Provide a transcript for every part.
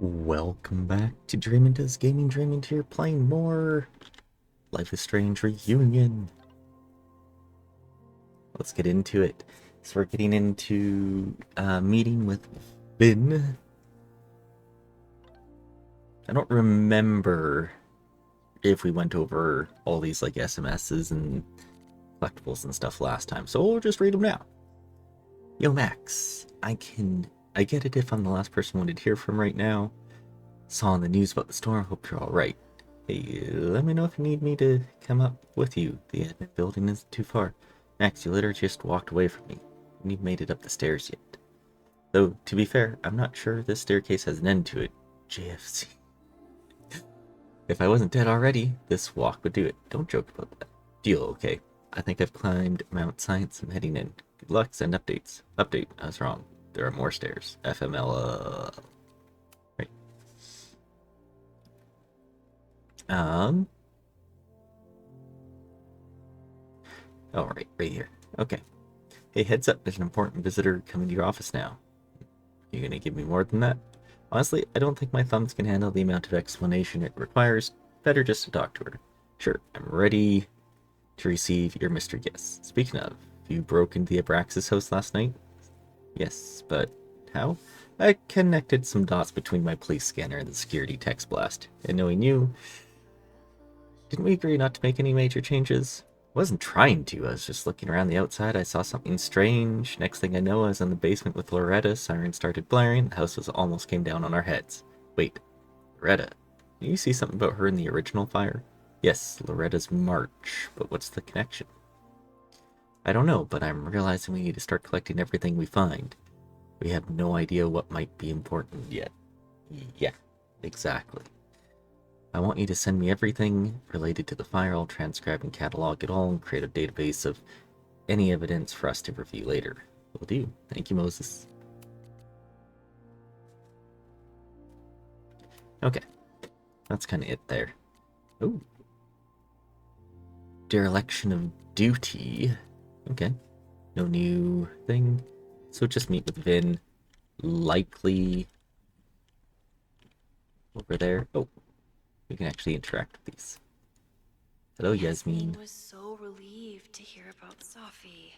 Welcome back to DraemondDoesGaming. Draymond here, playing more Life is Strange Reunion. Let's get into it. So we're getting into a meeting with Finn. I don't remember if we went over all these like SMSs and collectibles and stuff last time, so we'll just read them now. Yo Max, I get it if I'm the last person wanted to hear from right now. Saw on the news about the storm, hope you're alright. Hey, let me know if you need me to come up with you. The admin building isn't too far. Max, you literally just walked away from me, and you've made it up the stairs yet. Though, to be fair, I'm not sure this staircase has an end to it. JFC. If I wasn't dead already, this walk would do it. Don't joke about that. Deal, okay. I think I've climbed Mount Science. I'm heading in. Good luck, send updates. Update, I was wrong. There are more stairs. FML, right. Oh, right here. Okay. Hey, heads up, there's an important visitor coming to your office now. You gonna give me more than that? Honestly, I don't think my thumbs can handle the amount of explanation it requires. Better just to talk to her. Sure, I'm ready to receive your Mr. Yes. Speaking of, you broke into the Abraxas house last night? Yes, but how? I connected some dots between my police scanner and the security text blast. And knowing you, didn't we agree not to make any major changes? I wasn't trying to, I was just looking around the outside. I saw something strange. Next thing I know, I was in the basement with Loretta. Sirens started blaring. The house almost came down on our heads. Wait, Loretta. Did you see something about her in the original fire? Yes, Loretta's March, but what's the connection? I don't know, but I'm realizing we need to start collecting everything we find. We have no idea what might be important yet. Yeah, exactly. I want you to send me everything related to the fire. I'll transcribe and catalog it all and create a database of any evidence for us to review later. Will do. Thank you, Moses. Okay. That's kind of it there. Oh. Dereliction of duty. Okay. No new thing. So just meet with Vin. Likely over there. Oh. We can actually interact with these. Hello, Yasmin. Was so relieved to hear about Safi.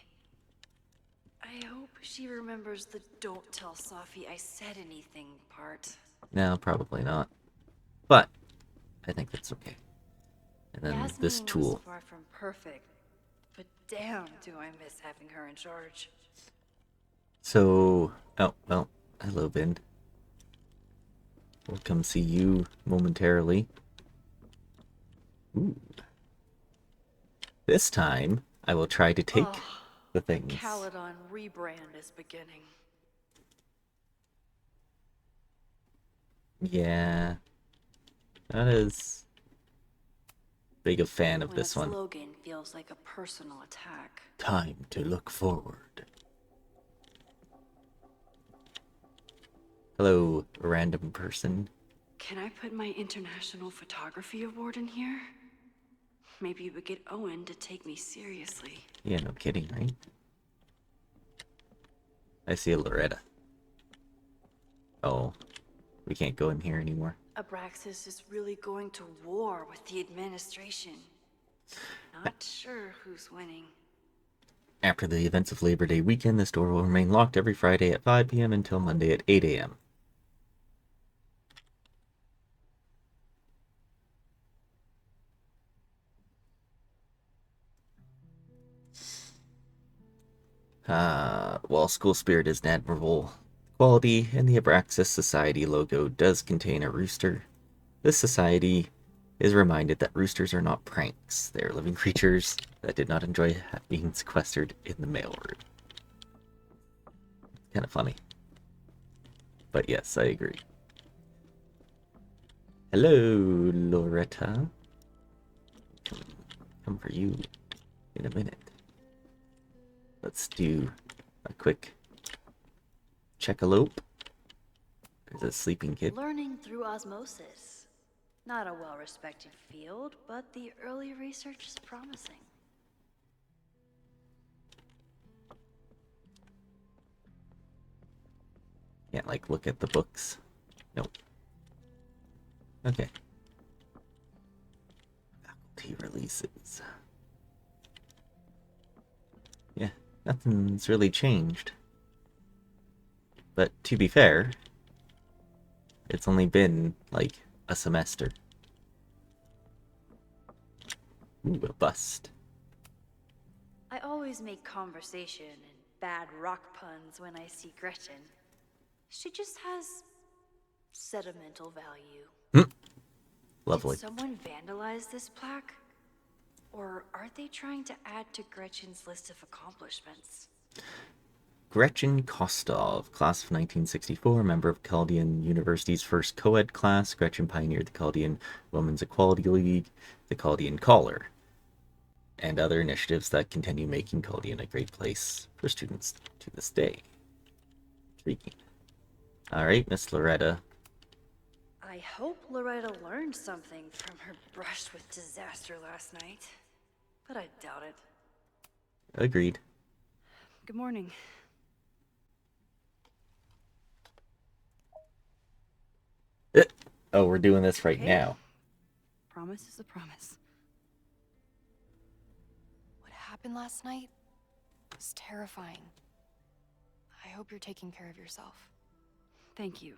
I hope she remembers the "don't tell Safi I said anything" part. No, probably not. But I think that's okay. And then Yasmin this tool. was far from perfect, but damn do I miss having her in charge. So, oh, well, hello, Vin. We'll come see you momentarily. Ooh. This time, I will try to take the things. The Caledon rebrand is beginning. Yeah. Not as big a fan of this one. The slogan feels like a personal attack. Time to look forward. Hello, random person. Can I put my International Photography Award in here? Maybe we get Owen to take me seriously. Yeah, no kidding, right? I see a Loretta. Oh, we can't go in here anymore. Abraxas is really going to war with the administration. Not sure who's winning. After the events of Labor Day weekend, this door will remain locked every Friday at 5 p.m. until Monday at 8 a.m. While school spirit is an admirable quality, and the Abraxas Society logo does contain a rooster, this society is reminded that roosters are not pranks. They are living creatures that did not enjoy being sequestered in the mailroom. Kind of funny. But yes, I agree. Hello, Loretta. Come for you in a minute. Let's do a quick checkalope. There's a sleeping kid. Learning through osmosis. Not a well-respected field, but the early research is promising. Can't, like, look at the books. Nope. Okay. Faculty releases. Yeah, nothing's really changed. But to be fair, it's only been, like, a semester. Ooh, a bust. I always make conversation and bad rock puns when I see Gretchen. She just has sentimental value. Lovely. Did someone vandalize this plaque? Or are they trying to add to Gretchen's list of accomplishments? Gretchen Kostov, class of 1964, member of Caledon University's first co-ed class. Gretchen pioneered the Caledon Women's Equality League, the Caledon Collar, and other initiatives that continue making Caledon a great place for students to this day. Intriguing. Alright, Miss Loretta. I hope Loretta learned something from her brush with disaster last night. But I doubt it. Agreed. Good morning. Oh, we're doing this right Okay. now. Promise is a promise. What happened last night was terrifying. I hope you're taking care of yourself. Thank you.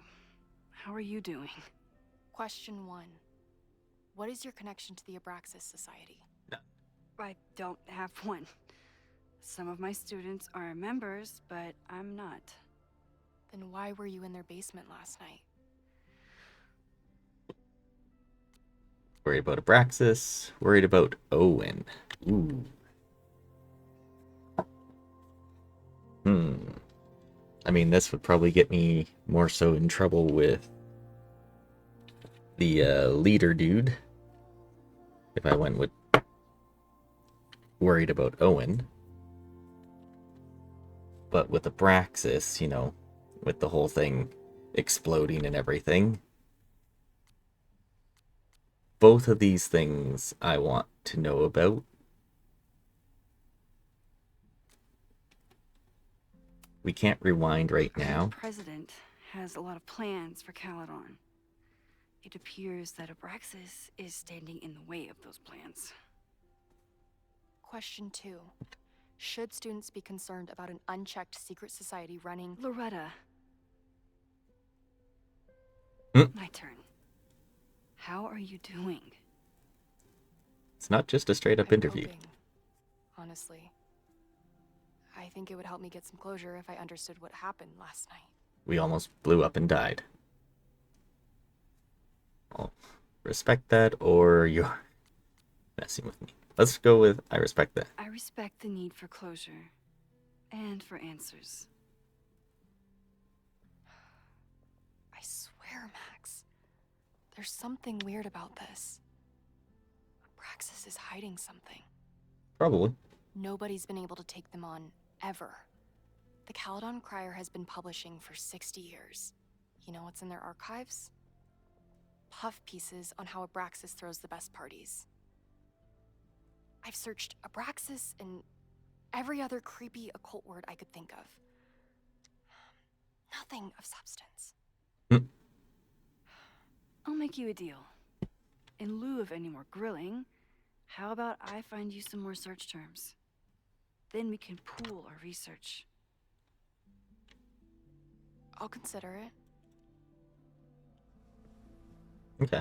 How are you doing? Question 1. What is your connection to the Abraxas Society? I don't have one. Some of my students are members, but I'm not. Then why were you in their basement last night? Worried about Abraxas. Worried about Owen. Ooh. I mean, this would probably get me more so in trouble with the leader dude. If I went with worried about Owen. But with Abraxas, you know, with the whole thing exploding and everything. Both of these things I want to know about. We can't rewind right now. The president has a lot of plans for Caledon. It appears that Abraxas is standing in the way of those plans. Question 2. Should students be concerned about an unchecked secret society running... Loretta. Hmm? My turn. How are you doing? It's not just a straight up I'm interview. hoping, honestly. I think it would help me get some closure if I understood what happened last night. We almost blew up and died. I'll respect that, or you're messing with me. Let's go with I respect that. I respect the need for closure. And for answers. I swear, Max. There's something weird about this. Abraxas is hiding something. Probably. Nobody's been able to take them on, ever. The Caledon Crier has been publishing for 60 years. You know what's in their archives? Puff pieces on how Abraxas throws the best parties. I've searched Abraxas and every other creepy occult word I could think of. Nothing of substance. I'll make you a deal. In lieu of any more grilling, how about I find you some more search terms? Then we can pool our research. I'll consider it. Okay.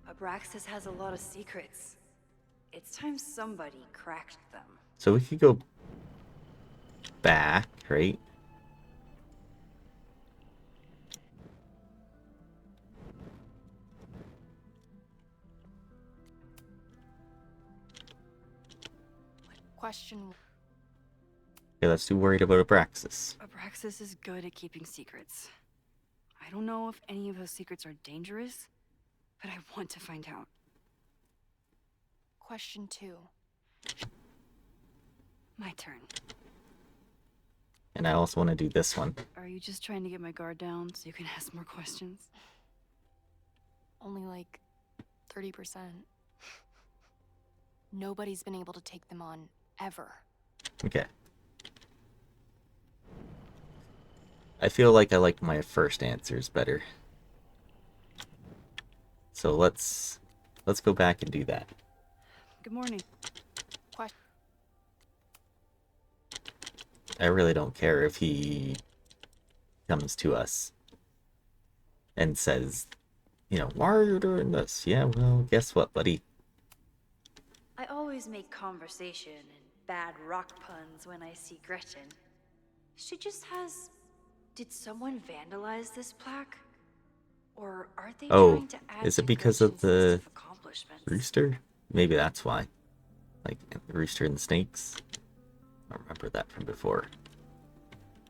Abraxas has a lot of secrets. It's time somebody cracked them. So we could go back, right? Question... Okay, let's do worried about Abraxas. Abraxas is good at keeping secrets. I don't know if any of those secrets are dangerous, but I want to find out. Question 2. My turn. And I also want to do this one. Are you just trying to get my guard down so you can ask more questions? Only like 30%. Nobody's been able to take them on, ever. Okay. I feel like I like my first answers better. So let's go back and do that. Good morning. Question. I really don't care if he comes to us and says, you know, why are you doing this? Yeah, well, guess what, buddy? I always make conversation and bad rock puns when I see Gretchen. She just has... Did someone vandalize this plaque? Or are they Oh, trying to add is to it because of Gretchen's list the of accomplishments? rooster? Maybe that's why. Like, the rooster and the snakes. I remember that from before.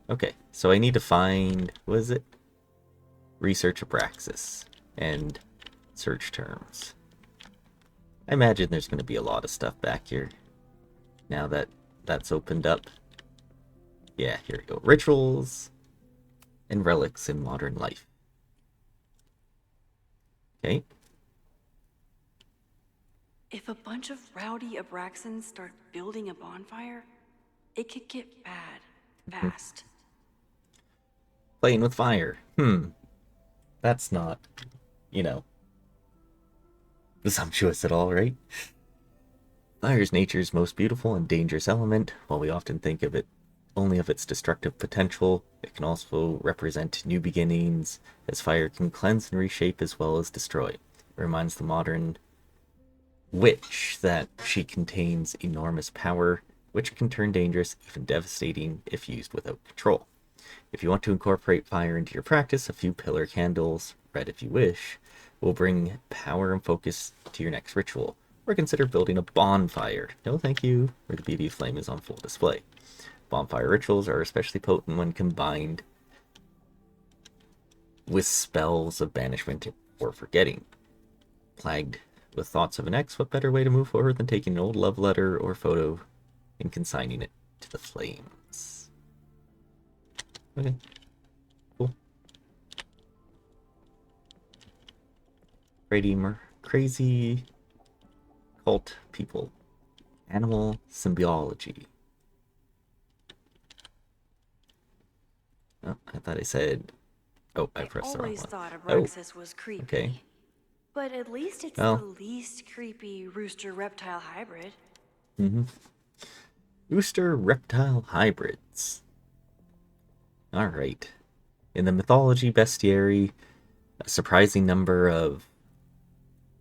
Okay, so I need to find... what is it? Research Abraxas. And search terms. I imagine there's going to be a lot of stuff back here. Now that that's opened up. Yeah, here we go. Rituals and relics in modern life. Okay. If a bunch of rowdy Abraxans start building a bonfire, it could get bad fast. Playing with fire. That's not, you know, presumptuous at all, right? Fire is nature's most beautiful and dangerous element. While we often think of it only of its destructive potential, it can also represent new beginnings, as fire can cleanse and reshape as well as destroy. It reminds the modern witch that she contains enormous power, which can turn dangerous, even devastating, if used without control. If you want to incorporate fire into your practice, a few pillar candles, red if you wish, will bring power and focus to your next ritual. Or consider building a bonfire. No thank you, where the beauty of flame is on full display. Bonfire rituals are especially potent when combined with spells of banishment or forgetting. Plagued with thoughts of an ex, what better way to move forward than taking an old love letter or photo and consigning it to the flames? Okay, cool. Crazy cult people. Animal symbiology. Oh, I thought I said... oh, I pressed the wrong always one. thought Oh, Abraxas was creepy. okay. But at least it's Well. the least creepy rooster-reptile hybrid. Rooster reptile hybrids. Alright. In the mythology bestiary, a surprising number of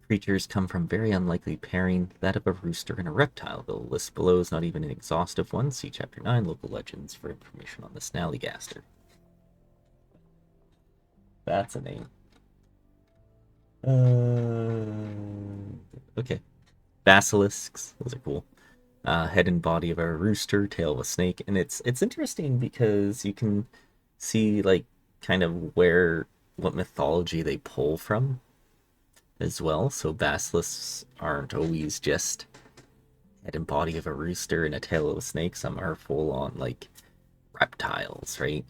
creatures come from very unlikely pairing, that of a rooster and a reptile. The list below is not even an exhaustive one. See Chapter 9, Local Legends, for information on the Snallygaster. That's a name. Okay. Basilisks. Those are cool. Head and body of a rooster, tail of a snake. And it's interesting because you can see, like, kind of what mythology they pull from as well. So basilisks aren't always just head and body of a rooster and a tail of a snake. Some are full on, like, reptiles, right?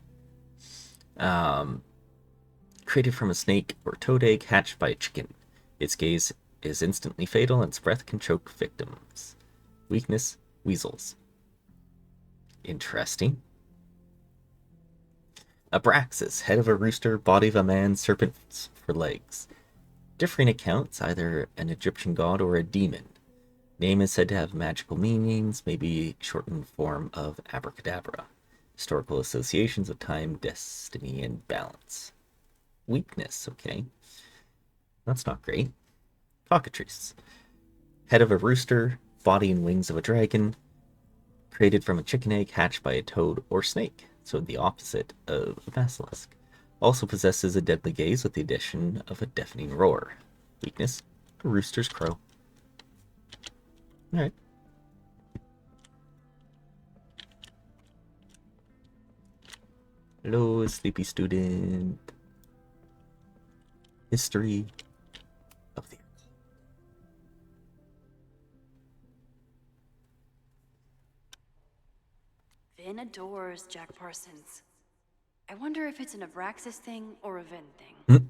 Created from a snake or toad egg hatched by a chicken. Its gaze is instantly fatal and its breath can choke victims. Weakness, weasels. Interesting. Abraxas, head of a rooster, body of a man, serpents for legs. Differing accounts, either an Egyptian god or a demon. Name is said to have magical meanings, maybe shortened form of abracadabra. Historical associations of time, destiny, and balance. Weakness, okay. That's not great. Cockatrice. Head of a rooster, body and wings of a dragon. Created from a chicken egg hatched by a toad or snake. So the opposite of a basilisk. Also possesses a deadly gaze with the addition of a deafening roar. Weakness, a rooster's crow. Alright. Hello, sleepy student. History of the Vin adores Jack Parsons. I wonder if it's an Abraxas thing or a Vin thing.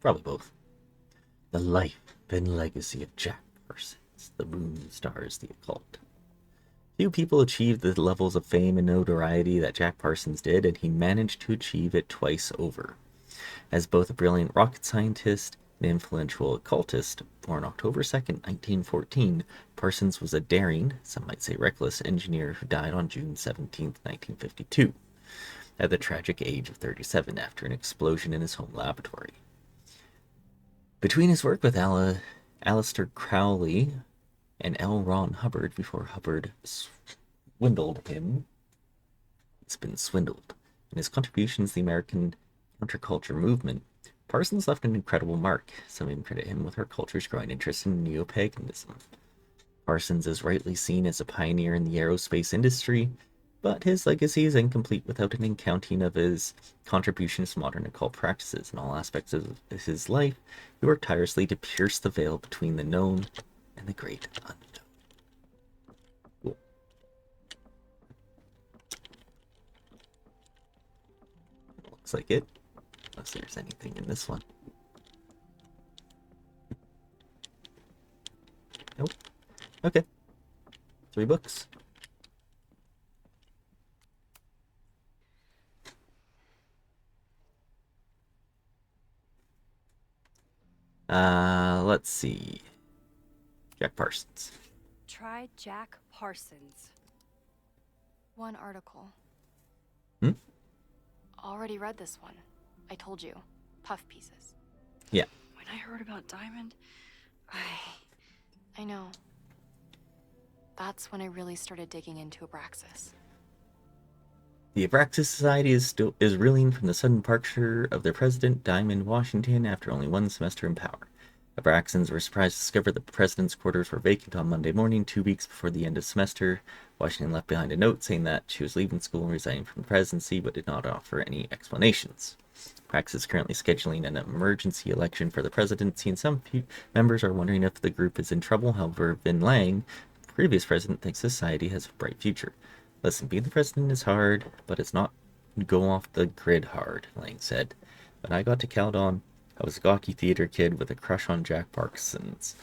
Probably both. The life and legacy of Jack Parsons, the moon stars the occult. Few people achieved the levels of fame and notoriety that Jack Parsons did, and he managed to achieve it twice over. As both a brilliant rocket scientist An influential occultist, born October 2nd, 1914, Parsons was a daring, some might say reckless, engineer who died on June 17th, 1952, at the tragic age of 37 after an explosion in his home laboratory. Between his work with Aleister Crowley and L. Ron Hubbard before Hubbard swindled him, it's been swindled, and his contributions to the American counterculture movement, Parsons left an incredible mark. Some even credit him with our culture's growing interest in neo-paganism. Parsons is rightly seen as a pioneer in the aerospace industry, but his legacy is incomplete without an accounting of his contributions to modern occult practices. In all aspects of his life, he worked tirelessly to pierce the veil between the known and the great unknown. Cool. Looks like it. Unless there's anything in this one. Nope. Okay. 3 books. Let's see. Jack Parsons. Try Jack Parsons. One article. Hmm? Already read this one. I told you. Puff pieces. Yeah. When I heard about Diamond, I know. That's when I really started digging into Abraxas. The Abraxas Society is reeling from the sudden departure of their president, Diamond Washington, after only 1 semester in power. Abraxans were surprised to discover that the president's quarters were vacant on Monday morning, 2 weeks before the end of the semester. Washington left behind a note saying that she was leaving school and resigning from the presidency, but did not offer any explanations. Abraxas is currently scheduling an emergency election for the presidency, and some members are wondering if the group is in trouble. However, Vin Lang, the previous president, thinks the society has a bright future. Listen, being the president is hard, but it's not go off the grid hard, Lang said. When I got to Caledon, I was a gawky theater kid with a crush on Jack Parsons.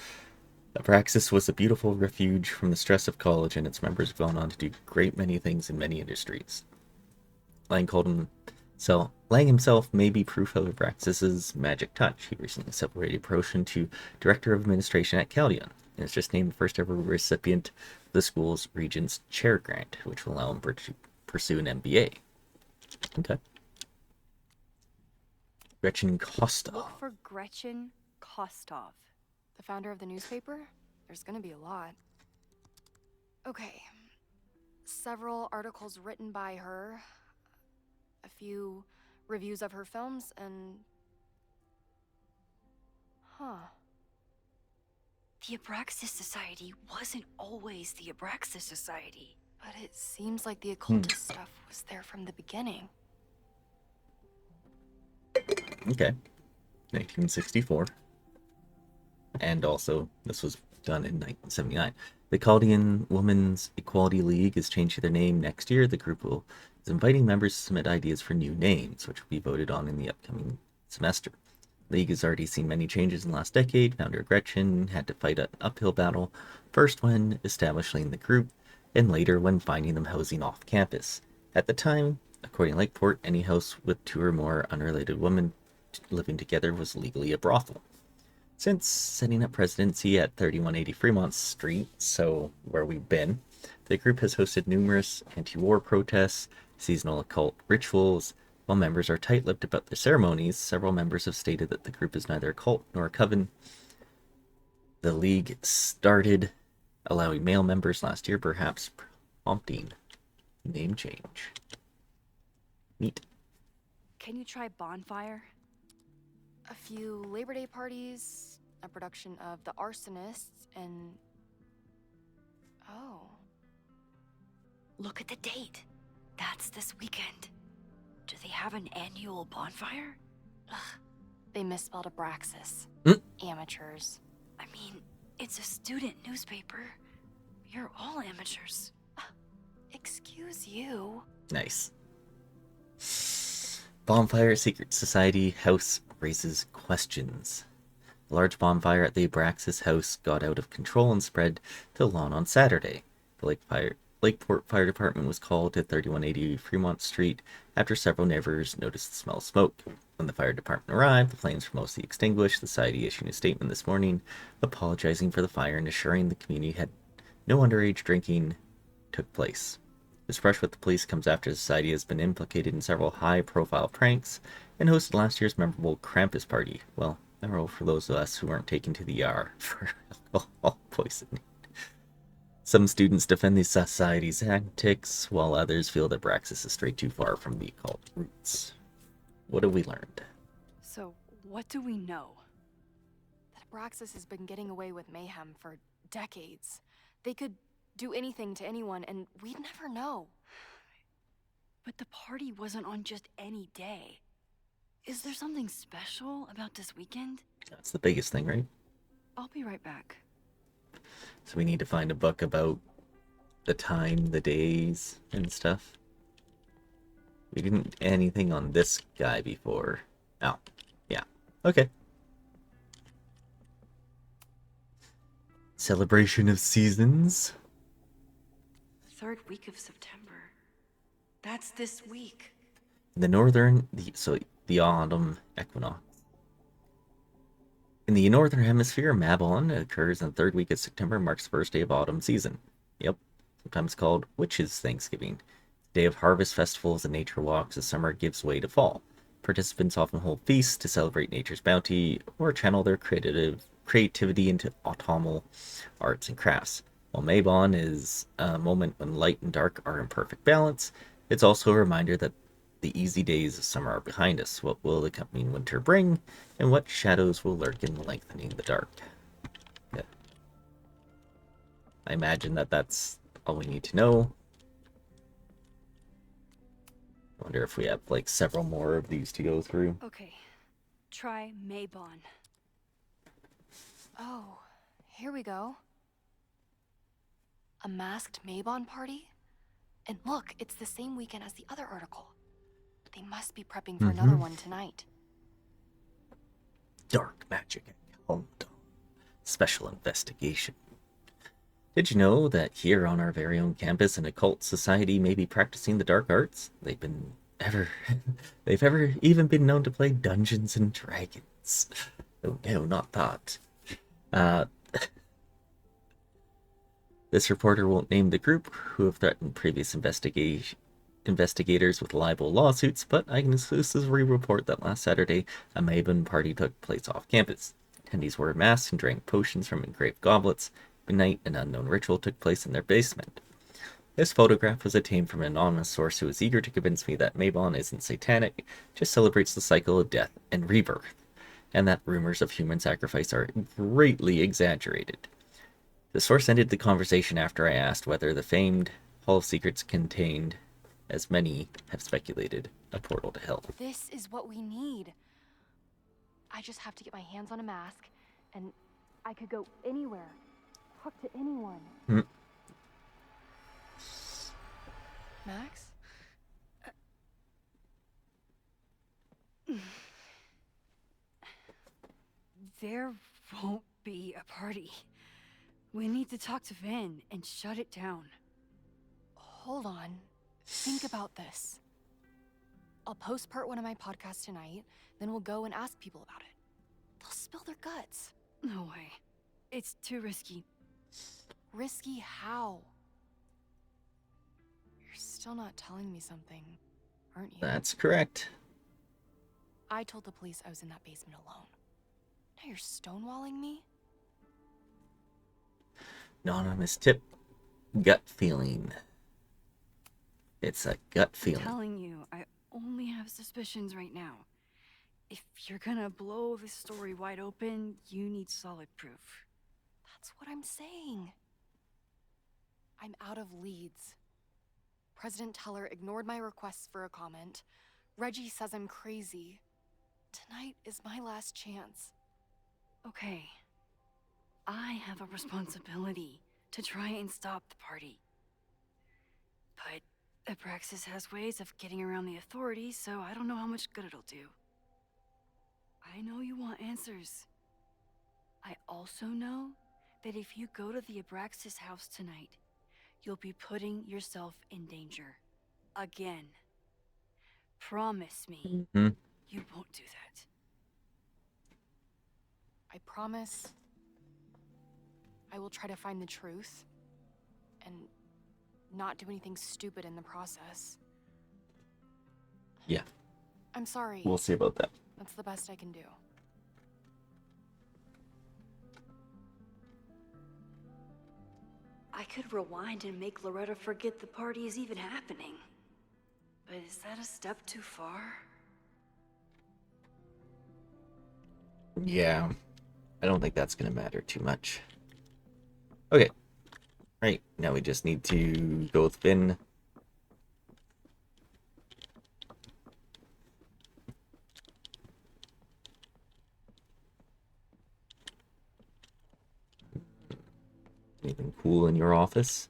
Abraxas was a beautiful refuge from the stress of college, and its members have gone on to do a great many things in many industries. Lang himself may be proof of Abraxas's magic touch. He recently separated promotion to Director of Administration at Caledon, and is just named the first ever recipient of the school's Regents Chair Grant, which will allow him to pursue an MBA. Okay. Gretchen Kostov. look for Gretchen Kostov. The founder of the newspaper? There's gonna be a lot. Okay. Several articles written by her. A few reviews of her films, and... Huh. The Abraxas Society wasn't always the Abraxas Society. But it seems like the occultist stuff was there from the beginning. Okay. 1964. And also, this was done in 1979. The Caledon Women's Equality League is changing their name next year. The group is inviting members to submit ideas for new names, which will be voted on in the upcoming semester. The League has already seen many changes in the last decade. Founder Gretchen had to fight an uphill battle, first when establishing the group, and later when finding them housing off campus. At the time, according to Lakeport, any house with 2 or more unrelated women living together was legally a brothel. Since setting up residency at 3180 Fremont Street, so where we've been, the group has hosted numerous anti-war protests, seasonal occult rituals. While members are tight-lipped about their ceremonies, several members have stated that the group is neither a cult nor a coven. The League started allowing male members last year, perhaps prompting name change. Neat. Can you try Bonfire? A few Labor Day parties, a production of The Arsonists, and... Oh. Look at the date. That's this weekend. Do they have an annual bonfire? Ugh. They misspelled Abraxas. Amateurs. I mean, it's a student newspaper. You're all amateurs. Excuse you. Nice. Bonfire Secret Society house raises questions. A large bonfire at the Abraxas house got out of control and spread to the lawn on Saturday. The Lakeport Fire Department was called to 3180 Fremont Street after several neighbors noticed the smell of smoke. When the fire department arrived, the flames were mostly extinguished. The society issued a statement this morning apologizing for the fire and assuring the community had no underage drinking took place. This brush with the police comes after the society has been implicated in several high-profile pranks and hosted last year's memorable Krampus party. Well, memorable for those of us who weren't taken to the ER for alcohol poisoning. Some students defend the society's antics, while others feel that Braxis is strayed too far from the occult roots. What have we learned? So, what do we know? That Abraxas has been getting away with mayhem for decades. They could do anything to anyone, and we'd never know. But the party wasn't on just any day. Is there something special about this weekend? That's the biggest thing, right? I'll be right back. So we need to find a book about the time, the days, and stuff. We didn't anything on this guy before. Oh, yeah. Okay. Celebration of Seasons. Third week of September. That's this week. The autumn equinox. In the northern hemisphere, Mabon occurs in the third week of September and marks the first day of autumn season. Yep, sometimes called Witches' Thanksgiving. Day of harvest festivals and nature walks as summer gives way to fall. Participants often hold feasts to celebrate nature's bounty or channel their creativity into autumnal arts and crafts. While Mabon is a moment when light and dark are in perfect balance, it's also a reminder that the easy days of summer are behind us. What will the coming winter bring, and what shadows will lurk in lengthening the dark? Yeah. I imagine that's all we need to know. I wonder if we have, like, several more of these to go through. Okay. Try Mabon. Oh, here we go. A masked Mabon party? And look, it's the same weekend as the other article. They must be prepping for another one tonight. Dark magic at Caledon. Special investigation. Did you know that here on our very own campus, an occult society may be practicing the dark arts? They've ever even been known to play Dungeons and Dragons. Oh no, not that. This reporter won't name the group who have threatened previous investigators with libel lawsuits, but I can exclusively report that last Saturday, a Mabon party took place off campus. Attendees wore masks and drank potions from engraved goblets. Midnight, an unknown ritual took place in their basement. This photograph was obtained from an anonymous source who was eager to convince me that Mabon isn't satanic, just celebrates the cycle of death and rebirth, and that rumors of human sacrifice are greatly exaggerated. The source ended the conversation after I asked whether the famed Hall of Secrets contained, as many have speculated, a portal to hell. This is what we need. I just have to get my hands on a mask, and I could go anywhere, talk to anyone. Max? There won't be a party. We need to talk to Vin and shut it down. Hold on. Think about this. I'll post part 1 of my podcast tonight, then we'll go and ask people about it. They'll spill their guts. No way. It's too risky. Risky how? You're still not telling me something, aren't you? That's correct. I told the police I was in that basement alone. Now you're stonewalling me? Anonymous tip. Gut feeling. It's a gut feeling. I'm telling you, I only have suspicions right now. If you're gonna blow this story wide open, you need solid proof. That's what I'm saying. I'm out of leads. President Teller ignored my requests for a comment. Reggie says I'm crazy. Tonight is my last chance. Okay. I have a responsibility to try and stop the party. But Abraxas has ways of getting around the authorities, so I don't know how much good it'll do. I know you want answers. I also know that if you go to the Abraxas house tonight, you'll be putting yourself in danger. Again. Promise me Hmm. you won't do that. I promise I will try to find the truth and not do anything stupid in the process. Yeah, I'm sorry. we'll see about that. That's the best I can do. I could rewind and make Loretta forget the party is even happening. But is that a step too far? Yeah, I don't think that's gonna matter too much. Okay, right, now we just need to go with Finn. Anything cool in your office?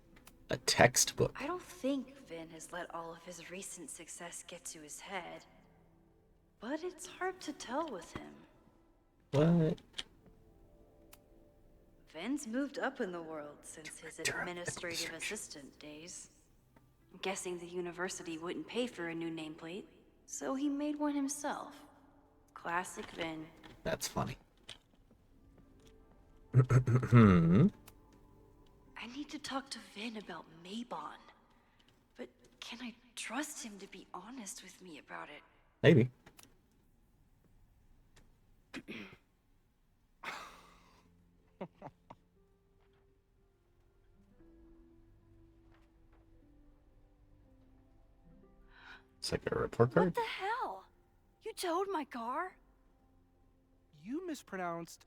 A textbook. I don't think Vin has let all of his recent success get to his head. But it's hard to tell with him. What? Vin's moved up in the world since his Director of administrative research. assistant days. I'm guessing the university wouldn't pay for a new nameplate, so he made one himself. Classic Vin. That's funny. I need to talk to Vin about Maybon. But can I trust him to be honest with me about it? Maybe. It's like a report card. What the hell? You towed my car? You mispronounced.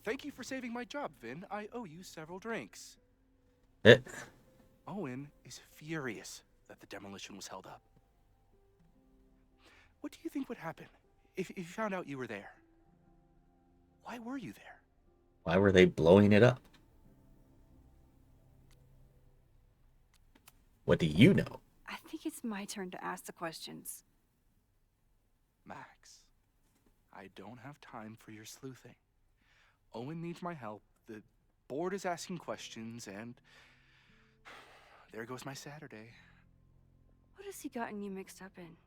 Thank you for saving my job, Vin. I owe you several drinks. Eh, Owen is furious that the demolition was held up. What do you think would happen if you found out you were there? Why were you there? why were they blowing it up? What do you know? I think it's my turn to ask the questions. Max, I don't have time for your sleuthing. Owen needs my help. The board is asking questions, and there goes my Saturday. What has he gotten you mixed up in?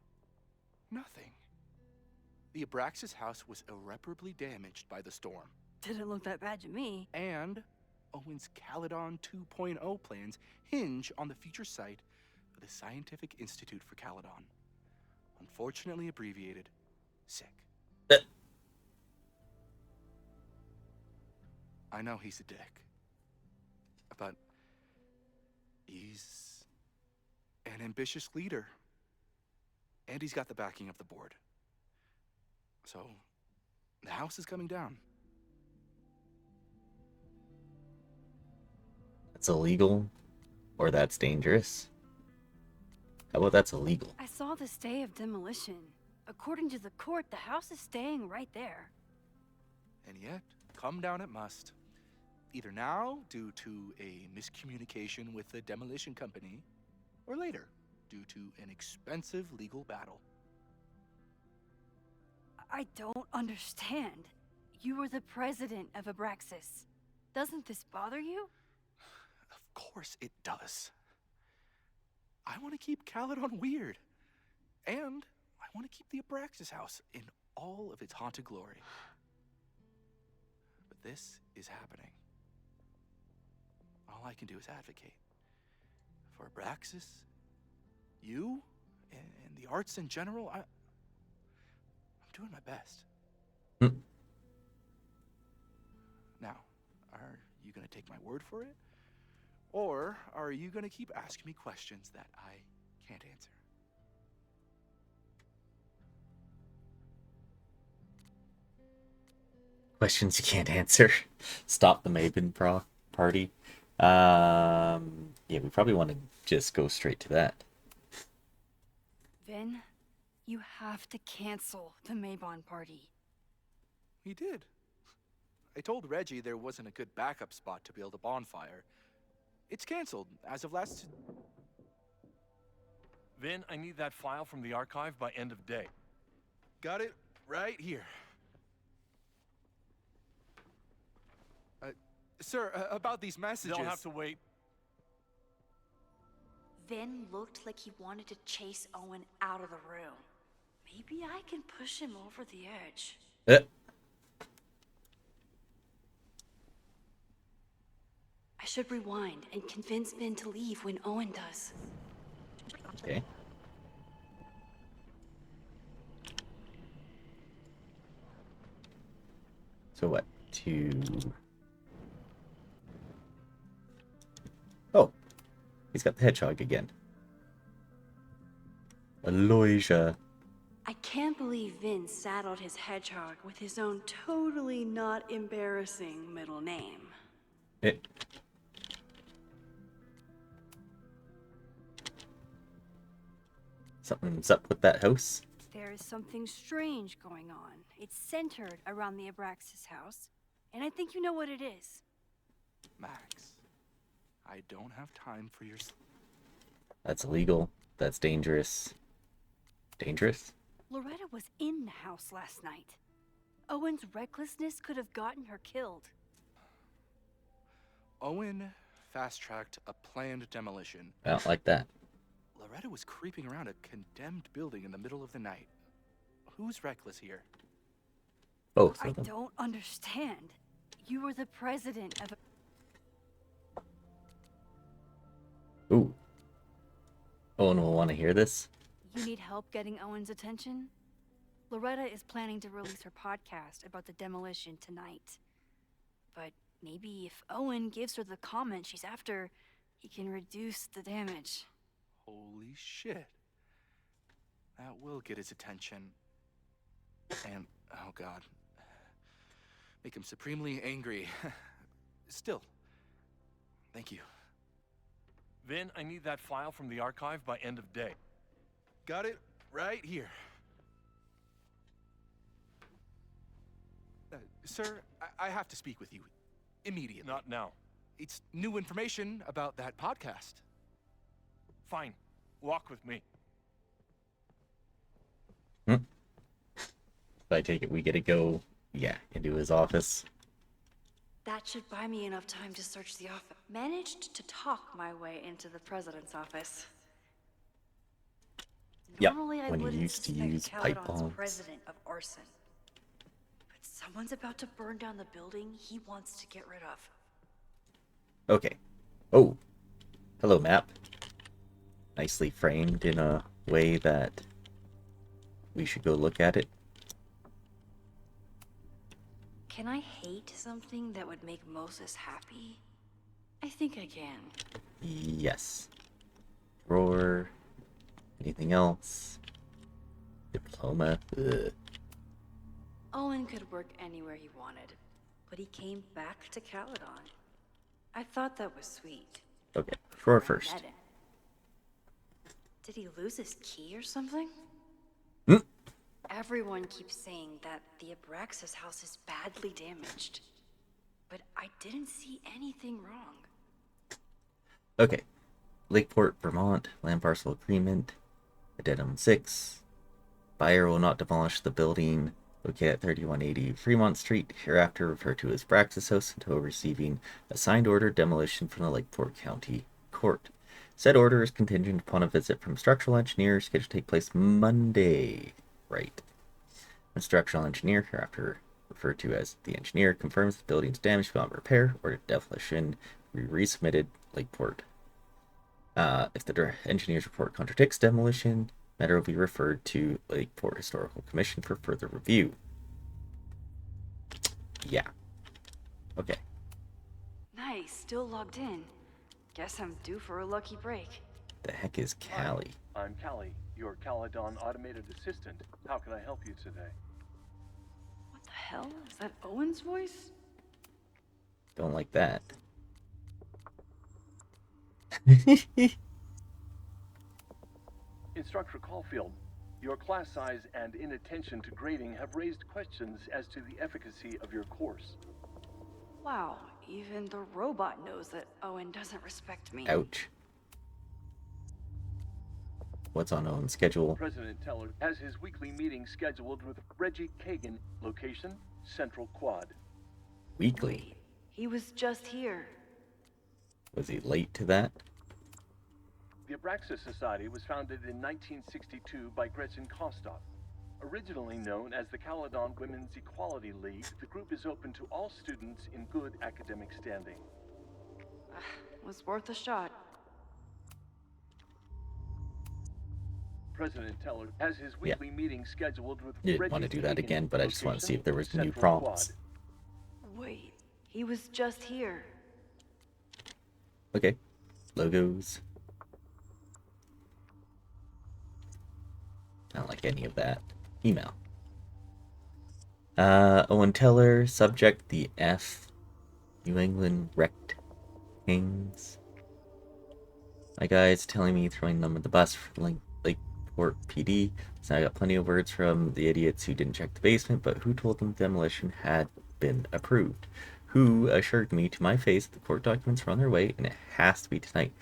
Nothing. The Abraxas house was irreparably damaged by the storm. Didn't look that bad to me. And Owen's Caledon 2.0 plans hinge on the future site of the Scientific Institute for Caledon. Unfortunately abbreviated, SICK. Eh. I know he's a dick, but he's an ambitious leader. And he's got the backing of the board. So, the house is coming down. That's illegal, or that's dangerous. How about that's illegal? I saw the stay of demolition. According to the court, the house is staying right there. And yet, come down it must. Either now, due to a miscommunication with the demolition company, or later, due to an expensive legal battle. I don't understand. You were the president of Abraxas. Doesn't this bother you? Of course it does. I want to keep Caledon weird. And I want to keep the Abraxas house in all of its haunted glory. But this is happening. All I can do is advocate. For Abraxas, you, and the arts in general, I'm doing my best. Hmm. Now, are you going to take my word for it? Or are you going to keep asking me questions that I can't answer? Questions you can't answer. Stop the Maven party. Yeah, we probably want to just go straight to that. Vin, you have to cancel the Maybon party. He did. I told Reggie there wasn't a good backup spot to build a bonfire. It's canceled as of last... Vin, I need that file from the archive by end of day. Got it right here. Sir, about these messages... They'll have to wait. Vin looked like he wanted to chase Owen out of the room. Maybe I can push him over the edge. I should rewind and convince Vin to leave when Owen does. Okay. So what? Oh, he's got the hedgehog again. Aloysia. I can't believe Vin saddled his hedgehog with his own totally not embarrassing middle name. Something's up with that house. There is something strange going on. It's centered around the Abraxas house, and I think you know what it is. Max, I don't have time for your... That's illegal. That's dangerous. Dangerous? Loretta was in the house last night. Owen's recklessness could have gotten her killed. Owen fast-tracked a planned demolition. I don't like that. Loretta was creeping around a condemned building in the middle of the night. Who's reckless here? Both I of them. don't understand. You were the president of a... Ooh. Owen will want to hear this. You need help getting Owen's attention? Loretta is planning to release her podcast about the demolition tonight. But maybe if Owen gives her the comment she's after, he can reduce the damage. Holy shit. That will get his attention. And, oh god. Make him supremely angry. Still, thank you. Vin, I need that file from the archive by end of day. Got it right here. Sir, I have to speak with you immediately. Not now. It's new information about that podcast. Fine. Walk with me. I take it we get to go, into his office. That should buy me enough time to search the office. Managed to talk my way into the president's office. Yep, Normally I when he wouldn't used to suspect use pipe Caledon's bombs. president of arson. But someone's about to burn down the building he wants to get rid of. Okay. Oh. Hello, map. Nicely framed in a way that we should go look at it. Can I hate something that would make Moses happy? I think I can. Yes. Drawer. Anything else? Diploma. Ugh. Owen could work anywhere he wanted, but he came back to Caledon. I thought that was sweet. Okay, drawer I first. met him. Did he lose his key or something? Hmm? Everyone keeps saying that the Abraxas house is badly damaged. But I didn't see anything wrong. Okay. Lakeport, Vermont. Land parcel agreement. Addendum 6. Buyer will not demolish the building located at 3180 Fremont Street, hereafter referred to as Braxis House, until receiving a signed order demolition from the Lakeport County Court. Said order is contingent upon a visit from structural engineer scheduled to take place Monday. Right. The structural engineer, hereafter referred to as the engineer, confirms the building's damage beyond repair or demolition will be resubmitted Lakeport. If the engineer's report contradicts demolition, matter will be referred to Lakeport Historical Commission for further review. Yeah. Okay. Nice, still logged in. Guess I'm due for a lucky break. The heck is Callie? Hi, I'm Callie, your Caledon automated assistant. How can I help you today? What the hell? Is that Owen's voice? Don't like that. Instructor Caulfield, your class size and inattention to grading have raised questions as to the efficacy of your course. Wow, even the robot knows that Owen doesn't respect me. Ouch. What's on Owen's schedule? President Teller has his weekly meeting scheduled with Reggie Kagan, location Central Quad. Weekly. He was just here. Was he late to that? The Abraxas Society was founded in 1962 by Gretchen Kostov. Originally known as the Caledon Women's Equality League, the group is open to all students in good academic standing. Was worth a shot. President Teller has his weekly meeting scheduled with Didn't Reggie want to do that Hagen, again, but I just want to see if there was location, new Central prompts. Wait, he was just here. Okay. Logos. I don't like any of that. Email. Owen Teller, subject the F. New England Wrecked Kings. My guy's telling me throwing them at the bus for Lakeport PD. So I got plenty of words from the idiots who didn't check the basement, but who told them demolition had been approved? Who assured me to my face the court documents were on their way and it has to be tonight.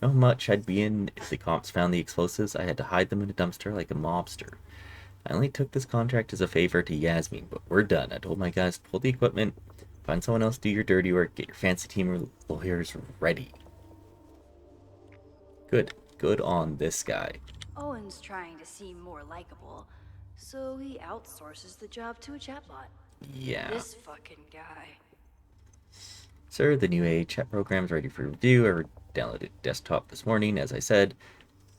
You know how much I'd be in if the cops found the explosives? I had to hide them in a dumpster like a mobster. I only took this contract as a favor to Yasmin, but we're done. I told my guys to pull the equipment, find someone else to do your dirty work, get your fancy team of lawyers ready. Good on this guy. Owen's trying to seem more likable, so he outsources the job to a chatbot. Yeah. This fucking guy. Sir, the new A chat program's ready for review. I downloaded desktop this morning, as I said.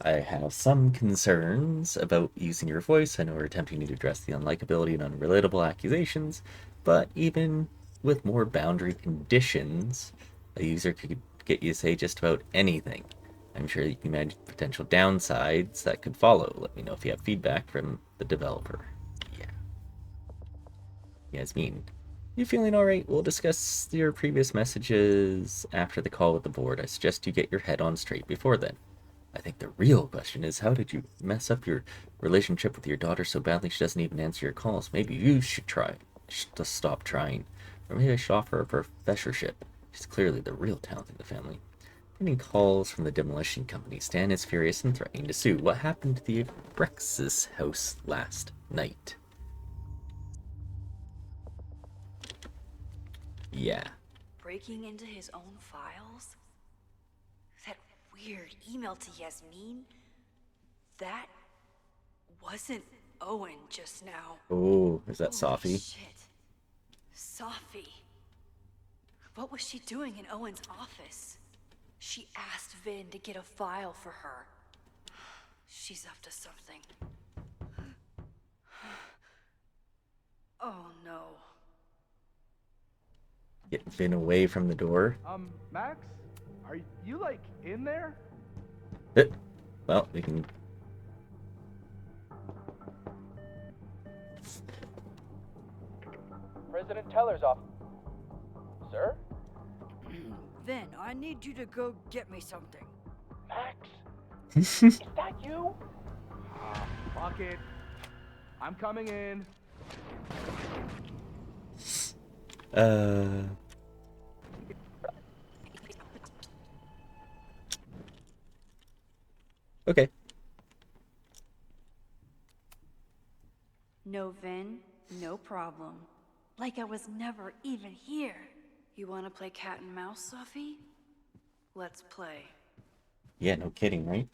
I have some concerns about using your voice. I know we're attempting to address the unlikability and unrelatable accusations, but even with more boundary conditions, a user could get you to say just about anything. I'm sure you can imagine potential downsides that could follow. Let me know if you have feedback from the developer. Yeah. Yasmin. You feeling alright? We'll discuss your previous messages after the call with the board. I suggest you get your head on straight before then. I think the real question is, how did you mess up your relationship with your daughter so badly she doesn't even answer your calls? Maybe you should try to stop trying. Or maybe I should offer her a professorship. She's clearly the real talent in the family. Getting calls from the demolition company. Stan is furious and threatening to sue. What happened to the Brex's house last night? Yeah. Breaking into his own files? That weird email to Yasmin? That wasn't Owen just now. Oh, is that Holy Sophie? Shit. Sophie. What was she doing in Owen's office? She asked Vin to get a file for her. She's up to something. Oh no. Get Vin away from the door. Max? Are you, like, in there? Well, we can... President Teller's off. Sir? Then I need you to go get me something. Max? Is that you? Fuck it. I'm coming in. Okay. No Vin, no problem. Like I was never even here. You wanna play cat and mouse, Sophie? Let's play. Yeah, no kidding, right?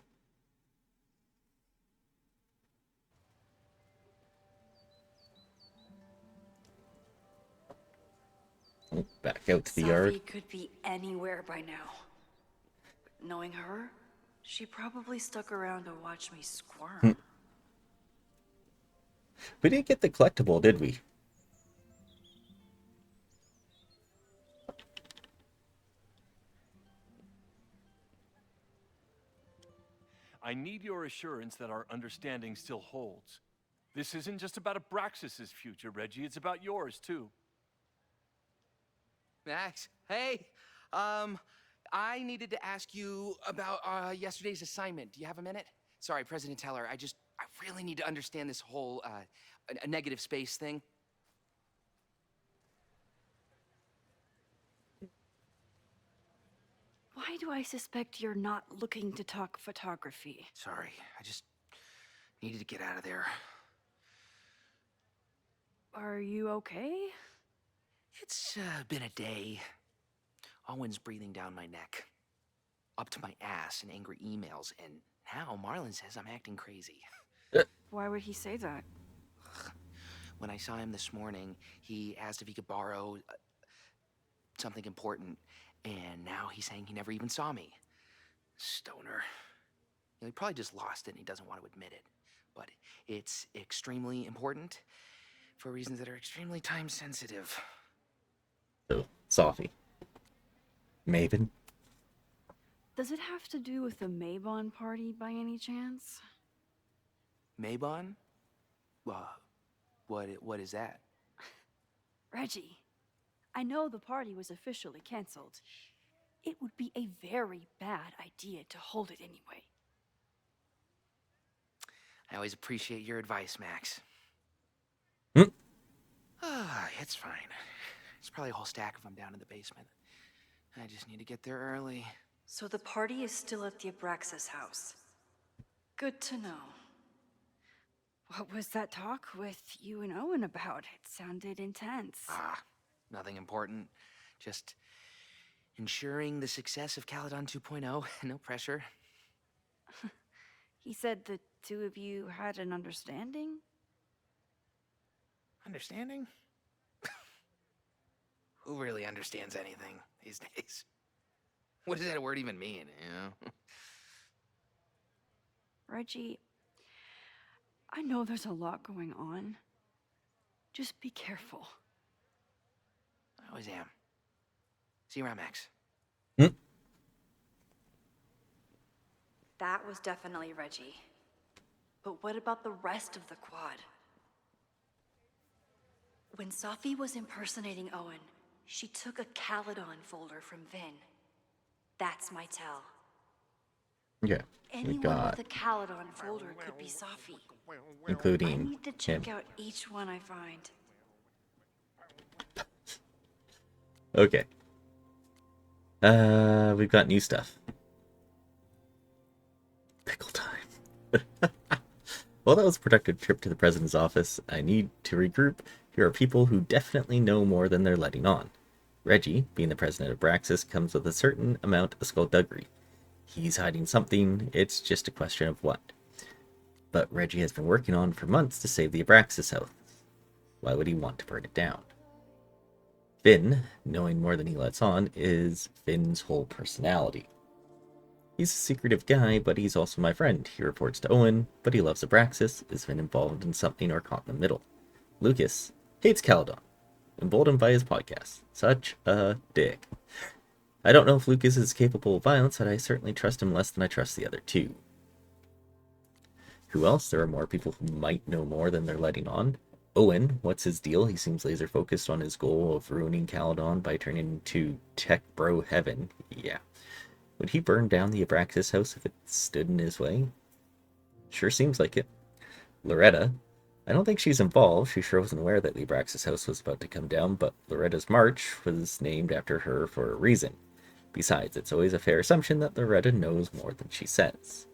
Oh, back out to the yard. Sophie could be anywhere by now. But knowing her, she probably stuck around to watch me squirm. We didn't get the collectible, did we? I need your assurance that our understanding still holds. This isn't just about Abraxas' future, Reggie. It's about yours, too. Max, hey. I needed to ask you about yesterday's assignment. Do you have a minute? Sorry, President Teller, I really need to understand this whole a negative space thing. Why do I suspect you're not looking to talk photography? Sorry, I just needed to get out of there. Are you okay? It's been a day. Owen's breathing down my neck. up to my ass in angry emails, and now Marlon says I'm acting crazy. Why would he say that? When I saw him this morning, he asked if he could borrow something important, and now he's saying he never even saw me. Stoner. He probably just lost it and he doesn't want to admit it. But it's extremely important for reasons that are extremely time sensitive. So, Sophie. Maven? Does it have to do with the Maybon party by any chance? Maybon? What is that? Reggie, I know the party was officially canceled. It would be a very bad idea to hold it anyway. I always appreciate your advice, Max. It's fine. It's probably a whole stack of them down in the basement. I just need to get there early. So the party is still at the Abraxas house. Good to know. What was that talk with you and Owen about? It sounded intense. Nothing important. Just ensuring the success of Caledon 2.0. No pressure. He said the two of you had an understanding? Understanding? Who really understands anything these days? What does that word even mean, you know? Reggie, I know there's a lot going on. Just be careful. I always am. See you around, Max. That was definitely Reggie. But what about the rest of the quad? When Sophie was impersonating Owen, she took a Caledon folder from Vin. That's my tell. Yeah. Anyone with a Caledon folder could be Sophie. Including I need to check him. out each one I find. Okay. We've got new stuff. Pickle time. Well, that was a productive trip to the president's office. I need to regroup. Here are people who definitely know more than they're letting on. Reggie, being the president of Braxis, comes with a certain amount of skullduggery. He's hiding something, it's just a question of what. But Reggie has been working on for months to save the Abraxas house. Why would he want to burn it down? Finn, knowing more than he lets on, is Finn's whole personality. He's a secretive guy, but he's also my friend. He reports to Owen, but he loves Abraxas. Is Finn involved in something or caught in the middle? Lucas hates Caledon, emboldened by his podcast. Such a dick. I don't know if Lucas is capable of violence, but I certainly trust him less than I trust the other two. Who else? There are more people who might know more than they're letting on. Owen, what's his deal? He seems laser focused on his goal of ruining Caledon by turning into tech bro heaven. Yeah. Would he burn down the Abraxas house if it stood in his way? Sure seems like it. Loretta, I don't think she's involved. She sure wasn't aware that the Abraxas house was about to come down, but Loretta's march was named after her for a reason. Besides, it's always a fair assumption that Loretta knows more than she says.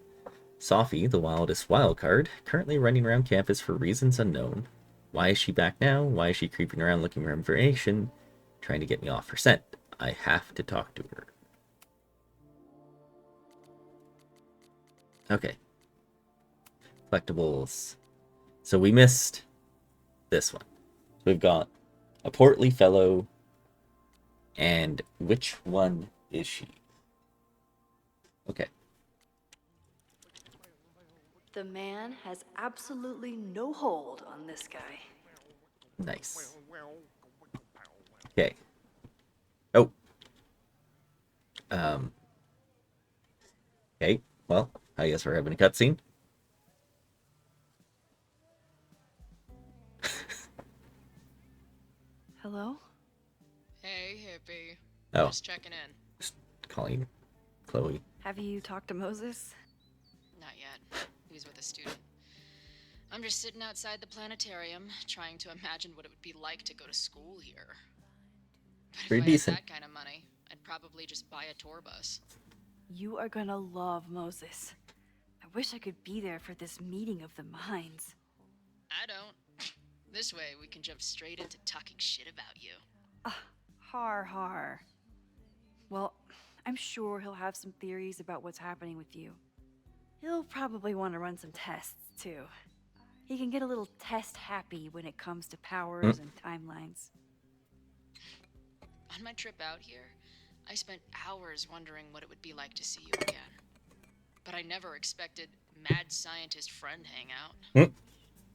Sophie, the wildest wildcard, currently running around campus for reasons unknown. Why is she back now? Why is she creeping around looking for information? Trying to get me off her scent. I have to talk to her. Okay. Collectibles. So we missed this one. We've got a portly fellow, and which one is she? Okay. The man has absolutely no hold on this guy. Nice. Okay. Oh. Okay, well, I guess we're having a cutscene. Hello? Hey, hippie. Oh, Just checking in. just calling Chloe. Have you talked to Moses? Not yet. He's with a student. I'm just sitting outside the planetarium, trying to imagine what it would be like to go to school here. But Pretty if I decent. had that kind of money, I'd probably just buy a tour bus. You are gonna love Moses. I wish I could be there for this meeting of the minds. I don't. This way, we can jump straight into talking shit about you. Har har. Well, I'm sure he'll have some theories about what's happening with you. He'll probably want to run some tests, too. He can get a little test happy when it comes to powers and timelines. On my trip out here, I spent hours wondering what it would be like to see you again. But I never expected mad scientist friend hangout.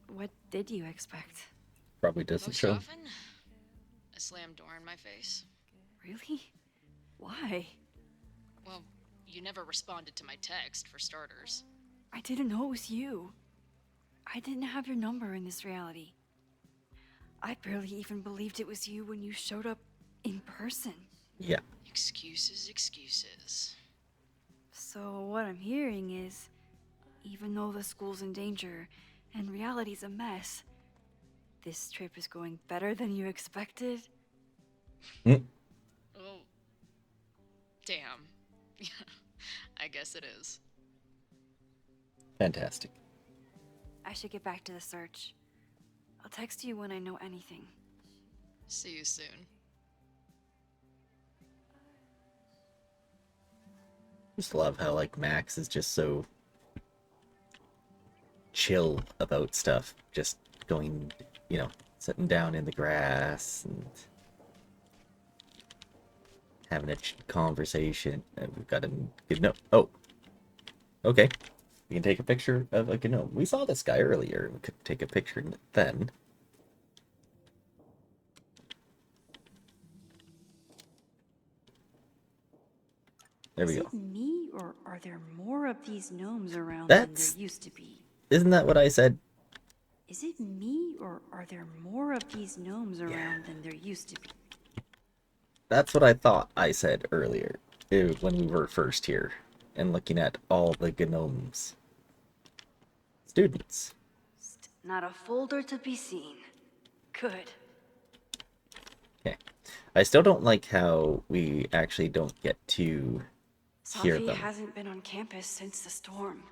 What did you expect? Probably doesn't Most show. often, a slammed door in my face. Really? Why? Well, you never responded to my text, for starters. I didn't know it was you. I didn't have your number in this reality. I barely even believed it was you when you showed up in person. Yeah. Excuses, excuses. So what I'm hearing is, even though the school's in danger and reality's a mess, this trip is going better than you expected? Oh. Damn. I guess it is. Fantastic. I should get back to the search. I'll text you when I know anything. See you soon. Just love how like Max is just so chill about stuff. Just going, you know, sitting down in the grass and having a conversation. And we've got a good note. Oh, okay. We can take a picture of a gnome. We saw this guy earlier. We could take a picture then. There we go. Is it me, or are there more of these gnomes around than That's- there used to be? Isn't that what I said? Is it me, or are there more of these gnomes around than there used to be? That's what I thought I said earlier when we were first here and looking at all the gnomes. Students. Not a folder to be seen. Good. Okay. I still don't like how we actually don't get to hear Sophie them. hasn't been on campus since the storm.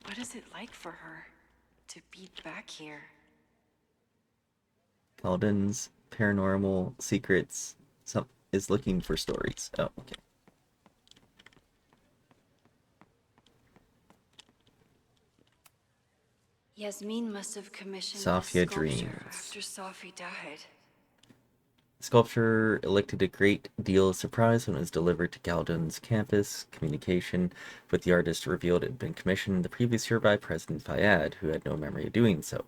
What is it like for her to be back here? Caledon's paranormal secrets is looking for stories. Oh, okay. Yasmin must have commissioned Sophia this sculpture dreams. after Sophie died. The sculpture elected a great deal of surprise when it was delivered to Caledon's campus. Communication with the artist revealed it had been commissioned the previous year by President Fayad, who had no memory of doing so.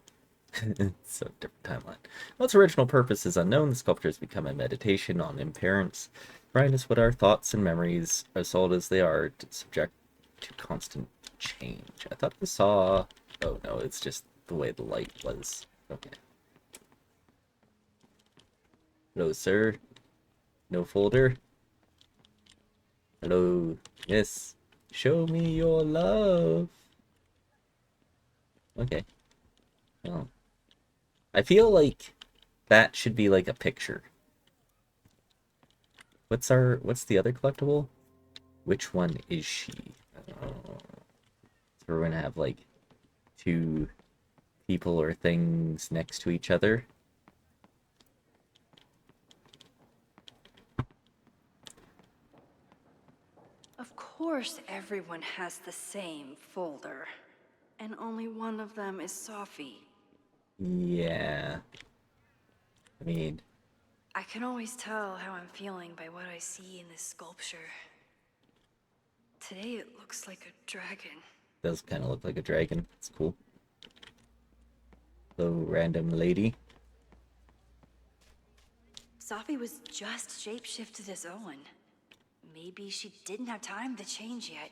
It's a different timeline. While its original purpose is unknown, the sculpture has become a meditation on impermanence. Remind us what our thoughts and memories, as old as they are, subject to constant change. I thought I saw... Oh no, it's just the way the light was. Okay. Hello, sir. No folder. Hello. Yes. Show me your love. Okay. Well, I feel like that should be like a picture. What's the other collectible? Which one is she? So we're gonna have like two people or things next to each other. Of course everyone has the same folder. And only one of them is Sophie. Yeah. I mean... I can always tell how I'm feeling by what I see in this sculpture. Today it looks like a dragon. Does kind of look like a dragon. It's cool. Hello, random lady. Sophie was just shapeshifted as Owen. Maybe she didn't have time to change yet.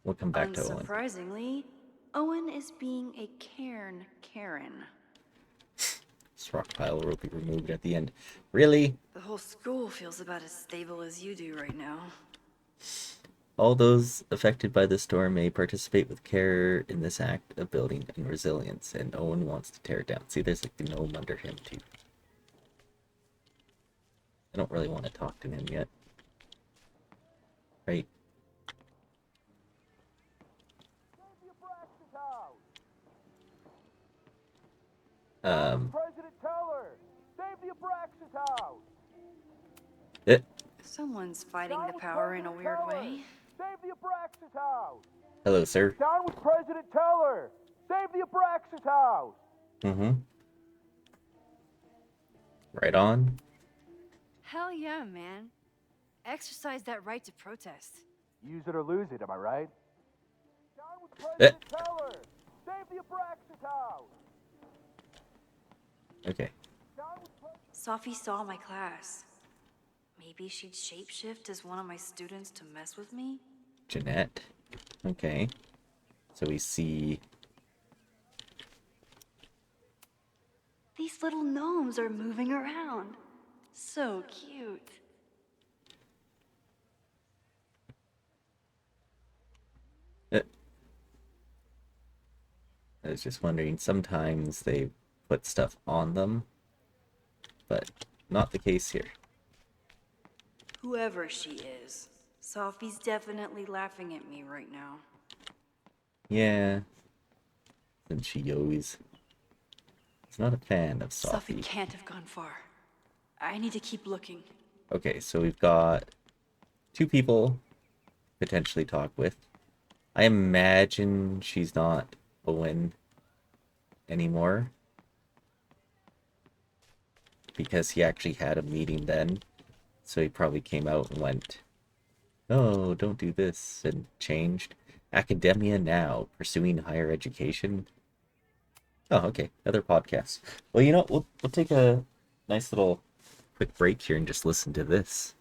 We'll come back to Owen. Unsurprisingly, Owen is being a Karen. This rock pile will be removed at the end. Really? The whole school feels about as stable as you do right now. All those affected by the storm may participate with care in this act of building and resilience, and no one wants to tear it down. See, there's a gnome under him, too. I don't really want to talk to him yet. Right? President Teller! Save the Abraxas house! Someone's fighting the power in a weird way. Save the Abraxas house! Hello, sir. Down with President Teller! Save the Abraxas house! Mm-hmm. Right on. Hell yeah, man. Exercise that right to protest. Use it or lose it, am I right? Down with Eh. President Teller! Save the Abraxas house! Okay. Sophie saw my class. Maybe she'd shapeshift as one of my students to mess with me? Jeanette. Okay. So we see... These little gnomes are moving around. So cute. I was just wondering, sometimes they put stuff on them, but not the case here. Whoever she is, Sophie's definitely laughing at me right now. Yeah. Since she always is not a fan of Sophie Sophie. can't have gone far. I need to keep looking. Okay, so we've got 2 people potentially talk with. I imagine she's not Owen anymore, because he actually had a meeting then, so he probably came out and went, "No, don't do this," and changed. Academia now, pursuing higher education. Oh, okay, another podcast. Well, you know, we'll take a nice little quick break here and just listen to this.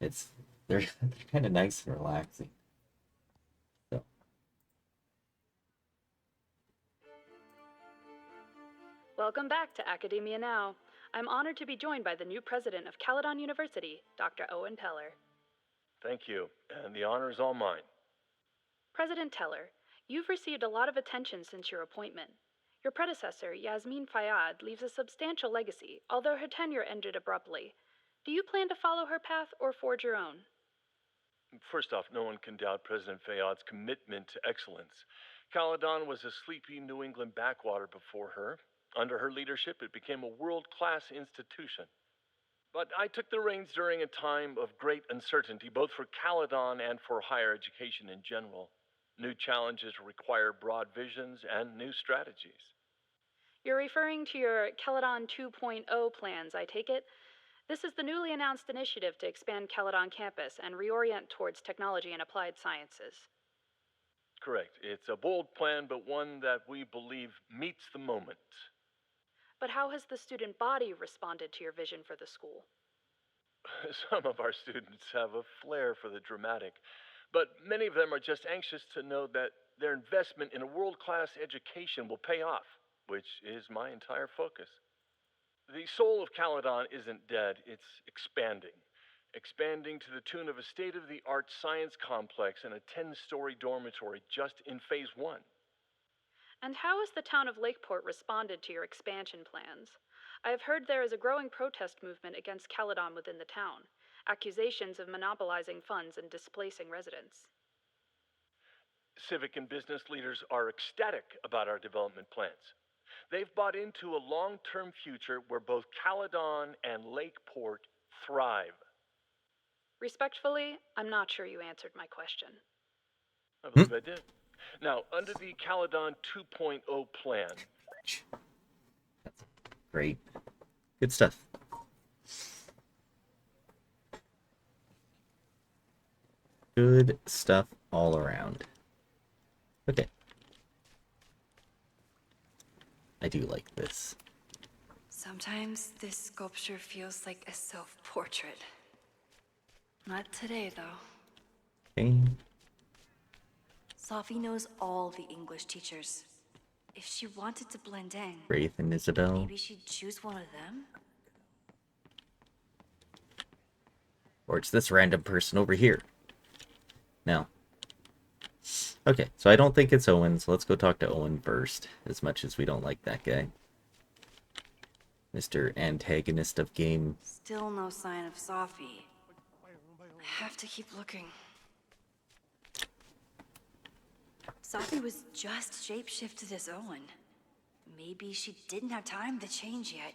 They're kind of nice and relaxing. So. Welcome back to Academia Now. I'm honored to be joined by the new president of Caledon University, Dr. Owen Teller. Thank you, and the honor is all mine. President Teller, you've received a lot of attention since your appointment. Your predecessor, Yasmin Fayyad, leaves a substantial legacy, although her tenure ended abruptly. Do you plan to follow her path or forge your own? First off, no one can doubt President Fayyad's commitment to excellence. Caledon was a sleepy New England backwater before her. Under her leadership, it became a world-class institution. But I took the reins during a time of great uncertainty, both for Caledon and for higher education in general. New challenges require broad visions and new strategies. You're referring to your Caledon 2.0 plans, I take it? This is the newly announced initiative to expand Caledon campus and reorient towards technology and applied sciences. Correct. It's a bold plan, but one that we believe meets the moment. But how has the student body responded to your vision for the school? Some of our students have a flair for the dramatic, but many of them are just anxious to know that their investment in a world-class education will pay off, which is my entire focus. The soul of Caledon isn't dead, it's expanding. Expanding to the tune of a state-of-the-art science complex and a 10-story dormitory just in phase 1. And how has the town of Lakeport responded to your expansion plans? I have heard there is a growing protest movement against Caledon within the town, accusations of monopolizing funds and displacing residents. Civic and business leaders are ecstatic about our development plans. They've bought into a long-term future where both Caledon and Lakeport thrive. Respectfully, I'm not sure you answered my question. I believe I did. Now, under the Caledon 2.0 plan... That's great. Good stuff. Good stuff all around. Okay. I do like this. Sometimes this sculpture feels like a self-portrait. Not today, though. Okay. Sophie knows all the English teachers. If she wanted to blend in, Wraith and Isabel. maybe she'd choose one of them? Or it's this random person over here. Now. Okay, so I don't think it's Owen, so let's go talk to Owen first, as much as we don't like that guy. Mr. Antagonist of game. Still no sign of Sophie. I have to keep looking. Sophie was just shapeshifted as Owen. Maybe she didn't have time to change yet.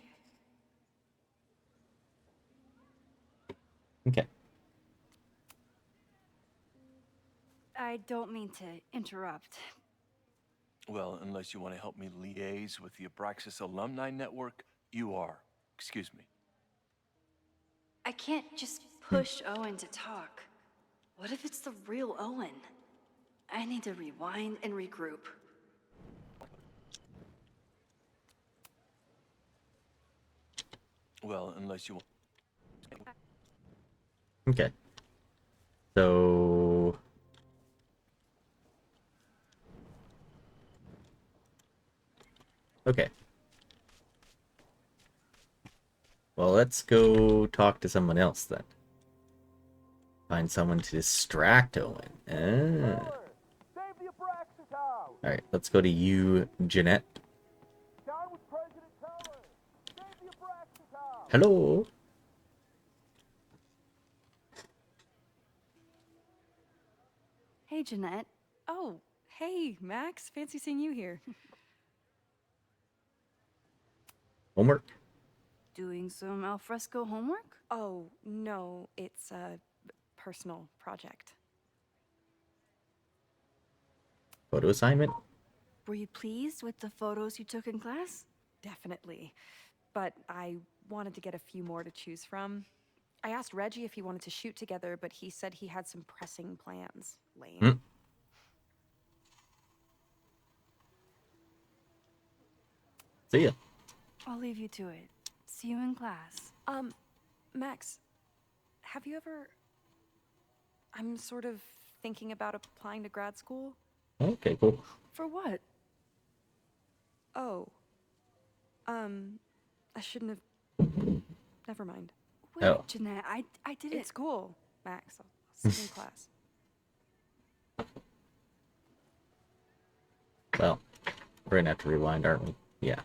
Okay. I don't mean to interrupt. Well, unless you want to help me liaise with the Abraxas Alumni Network, you are. Excuse me. I can't just push Owen to talk. What if it's the real Owen? I need to rewind and regroup. Well, unless you want. Okay. So... Okay. Well, let's go talk to someone else then. Find someone to distract Owen. Ah. Alright, let's go to you, Jeanette. Hello? Hey, Jeanette. Oh, hey, Max. Fancy seeing you here. Homework? Doing some alfresco homework? Oh, no, it's a personal project. Photo assignment? Were you pleased with the photos you took in class? Definitely. But I wanted to get a few more to choose from. I asked Reggie if he wanted to shoot together, but he said he had some pressing plans. Lame. See ya. I'll leave you to it. See you in class. Max, have you ever... I'm sort of thinking about applying to grad school. Okay, cool. For what? Oh. I shouldn't have... Never mind. Wait, Oh. Jeanette, I did It's it. cool, Max. I'll see you in class. Well, we're gonna have to rewind, aren't we? Yeah.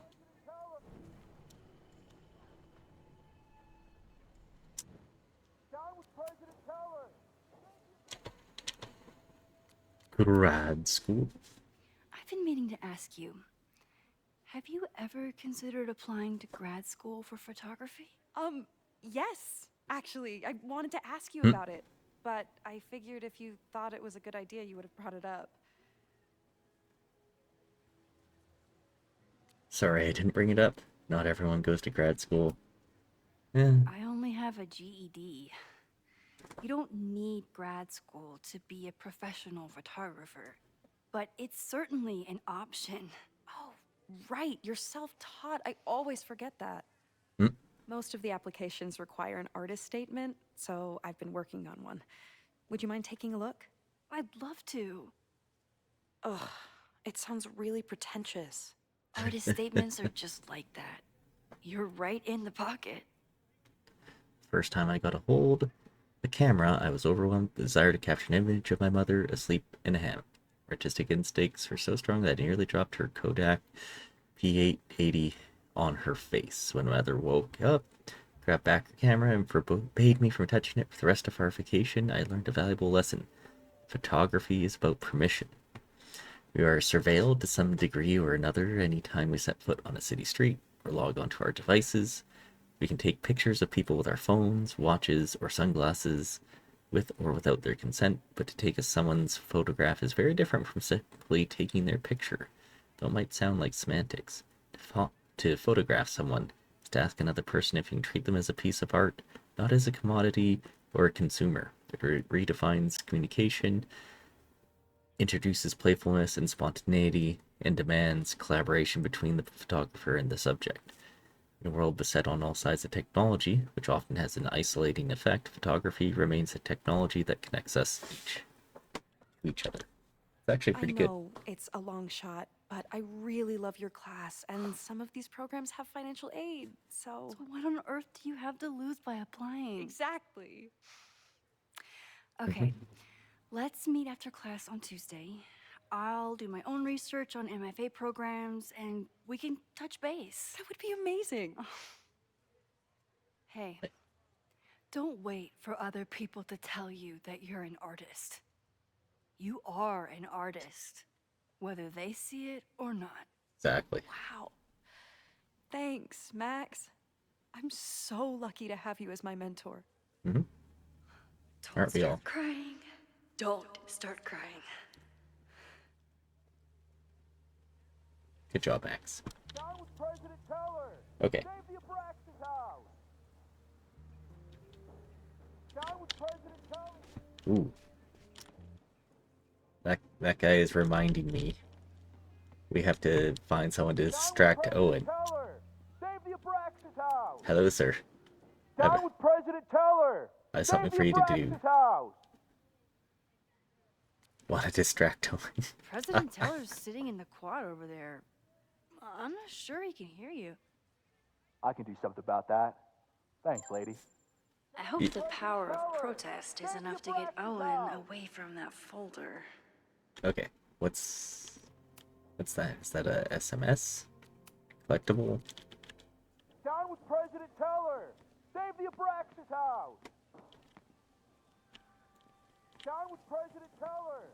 Grad school. I've been meaning to ask you. Have you ever considered applying to grad school for photography? Yes. Actually, I wanted to ask you about it, but I figured if you thought it was a good idea, you would have brought it up. Sorry, I didn't bring it up. Not everyone goes to grad school. Eh. I only have a GED. You don't need grad school to be a professional photographer, but it's certainly an option. Oh, right. You're self-taught. I always forget that. Most of the applications require an artist statement, so I've been working on one. Would you mind taking a look? I'd love to. Ugh, it sounds really pretentious. Artist statements are just like that. You're right in the pocket. First time I got a hold the camera, I was overwhelmed with the desire to capture an image of my mother asleep in a hammock. Artistic instincts were so strong that I nearly dropped her Kodak P880 on her face. When mother woke up, grabbed back her camera, and forbade me from touching it for the rest of our vacation, I learned a valuable lesson. Photography is about permission. We are surveilled to some degree or another anytime we set foot on a city street or log onto our devices. We can take pictures of people with our phones, watches, or sunglasses, with or without their consent, but to take someone's photograph is very different from simply taking their picture, though it might sound like semantics. To photograph someone is to ask another person if you can treat them as a piece of art, not as a commodity or a consumer. It redefines communication, introduces playfulness and spontaneity, and demands collaboration between the photographer and the subject. In a world beset on all sides of technology, which often has an isolating effect, photography remains a technology that connects us to each other. It's actually pretty good. I know it's a long shot, but I really love your class, and some of these programs have financial aid, so... So what on earth do you have to lose by applying? Exactly. Okay, let's meet after class on Tuesday. I'll do my own research on MFA programs, and we can touch base. That would be amazing. Hey, don't wait for other people to tell you that you're an artist. You are an artist, whether they see it or not. Exactly. Wow. Thanks, Max. I'm so lucky to have you as my mentor. Don't Aren't we all? start crying. Don't start crying. Good job, Max. Down with President Teller! Okay. Save the Abraxas house! Down with President Teller! Ooh. That guy is reminding me. We have to find someone to distract Owen. Save the Abraxas house! Hello, sir. Down with President Teller! I have something for you to do. House! Want to distract Owen? President Teller's sitting in the quad over there. I'm not sure he can hear you. I can do something about that. Thanks, lady. I hope the power of protest is enough to get Owen away from that folder. Okay. What's that? Is that a SMS? Collectible? Down with President Teller! Save the Abraxas house! Down with President Teller!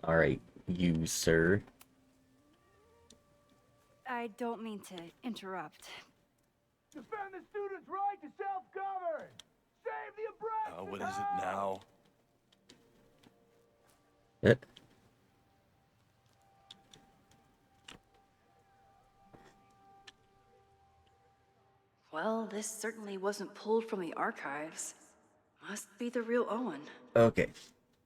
Alright, you, sir. I don't mean to interrupt. Defend the students' right to self-govern! Save the Abraxas What is it now? Well, this certainly wasn't pulled from the archives. Must be the real Owen. Okay.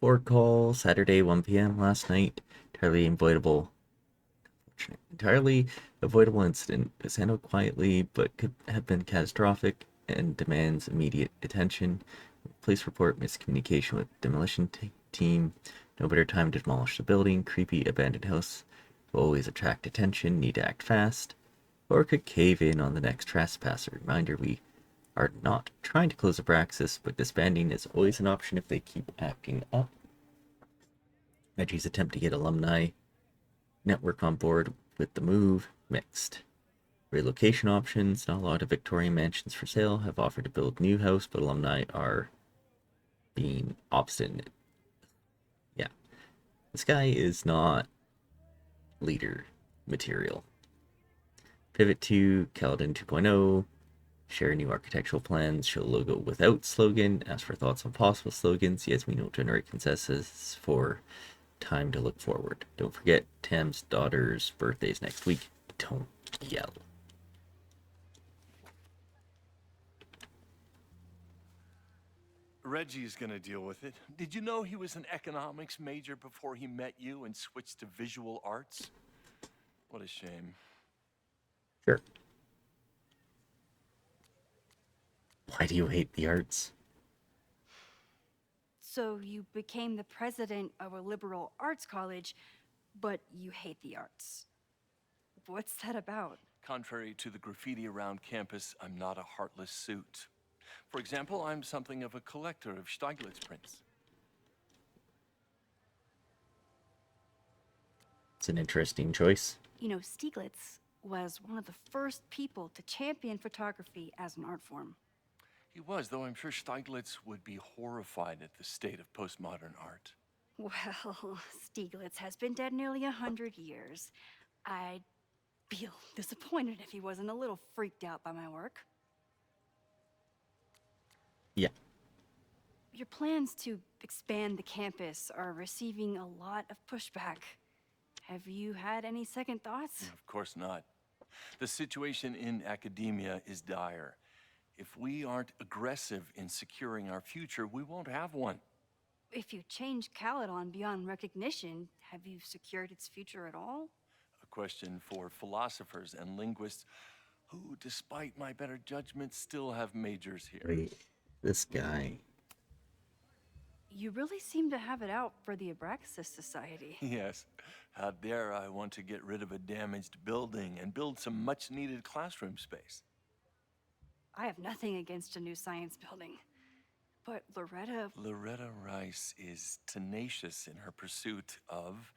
Board call, Saturday, 1 p.m. last night. Entirely avoidable incident. Was handled quietly, but could have been catastrophic and demands immediate attention. Police report miscommunication with demolition team. No better time to demolish the building. Creepy abandoned house will always attract attention. Need to act fast. Or could cave in on the next trespasser. Reminder, we are not trying to close Abraxas, but disbanding is always an option if they keep acting up. Reggie's attempt to get alumni network on board with the move, mixed. Relocation options, not a lot of Victorian mansions for sale, have offered to build new house, but alumni are being obstinate. Yeah. This guy is not leader material. Pivot to Caledon 2.0. Share new architectural plans. Show logo without slogan. Ask for thoughts on possible slogans. Yasmin will generate consensus for time to look forward. Don't forget Tam's daughter's birthday's next week. Don't yell. Reggie's gonna deal with it. Did you know he was an economics major before he met you and switched to visual arts? What a shame. Sure. Why do you hate the arts? So you became the president of a liberal arts college, but you hate the arts. What's that about? Contrary to the graffiti around campus, I'm not a heartless suit. For example, I'm something of a collector of Stieglitz prints. It's an interesting choice. You know, Stieglitz was one of the first people to champion photography as an art form. He was, though I'm sure Stieglitz would be horrified at the state of postmodern art. Well, Stieglitz has been dead nearly 100 years. I'd feel disappointed if he wasn't a little freaked out by my work. Yeah. Your plans to expand the campus are receiving a lot of pushback. Have you had any second thoughts? Of course not. The situation in academia is dire. If we aren't aggressive in securing our future, we won't have one. If you change Caledon beyond recognition, have you secured its future at all? A question for philosophers and linguists who, despite my better judgment, still have majors here. Wait, this guy. You really seem to have it out for the Abraxas Society. Yes. How dare I want to get rid of a damaged building and build some much-needed classroom space. I have nothing against a new science building. But Loretta Rice is tenacious in her pursuit of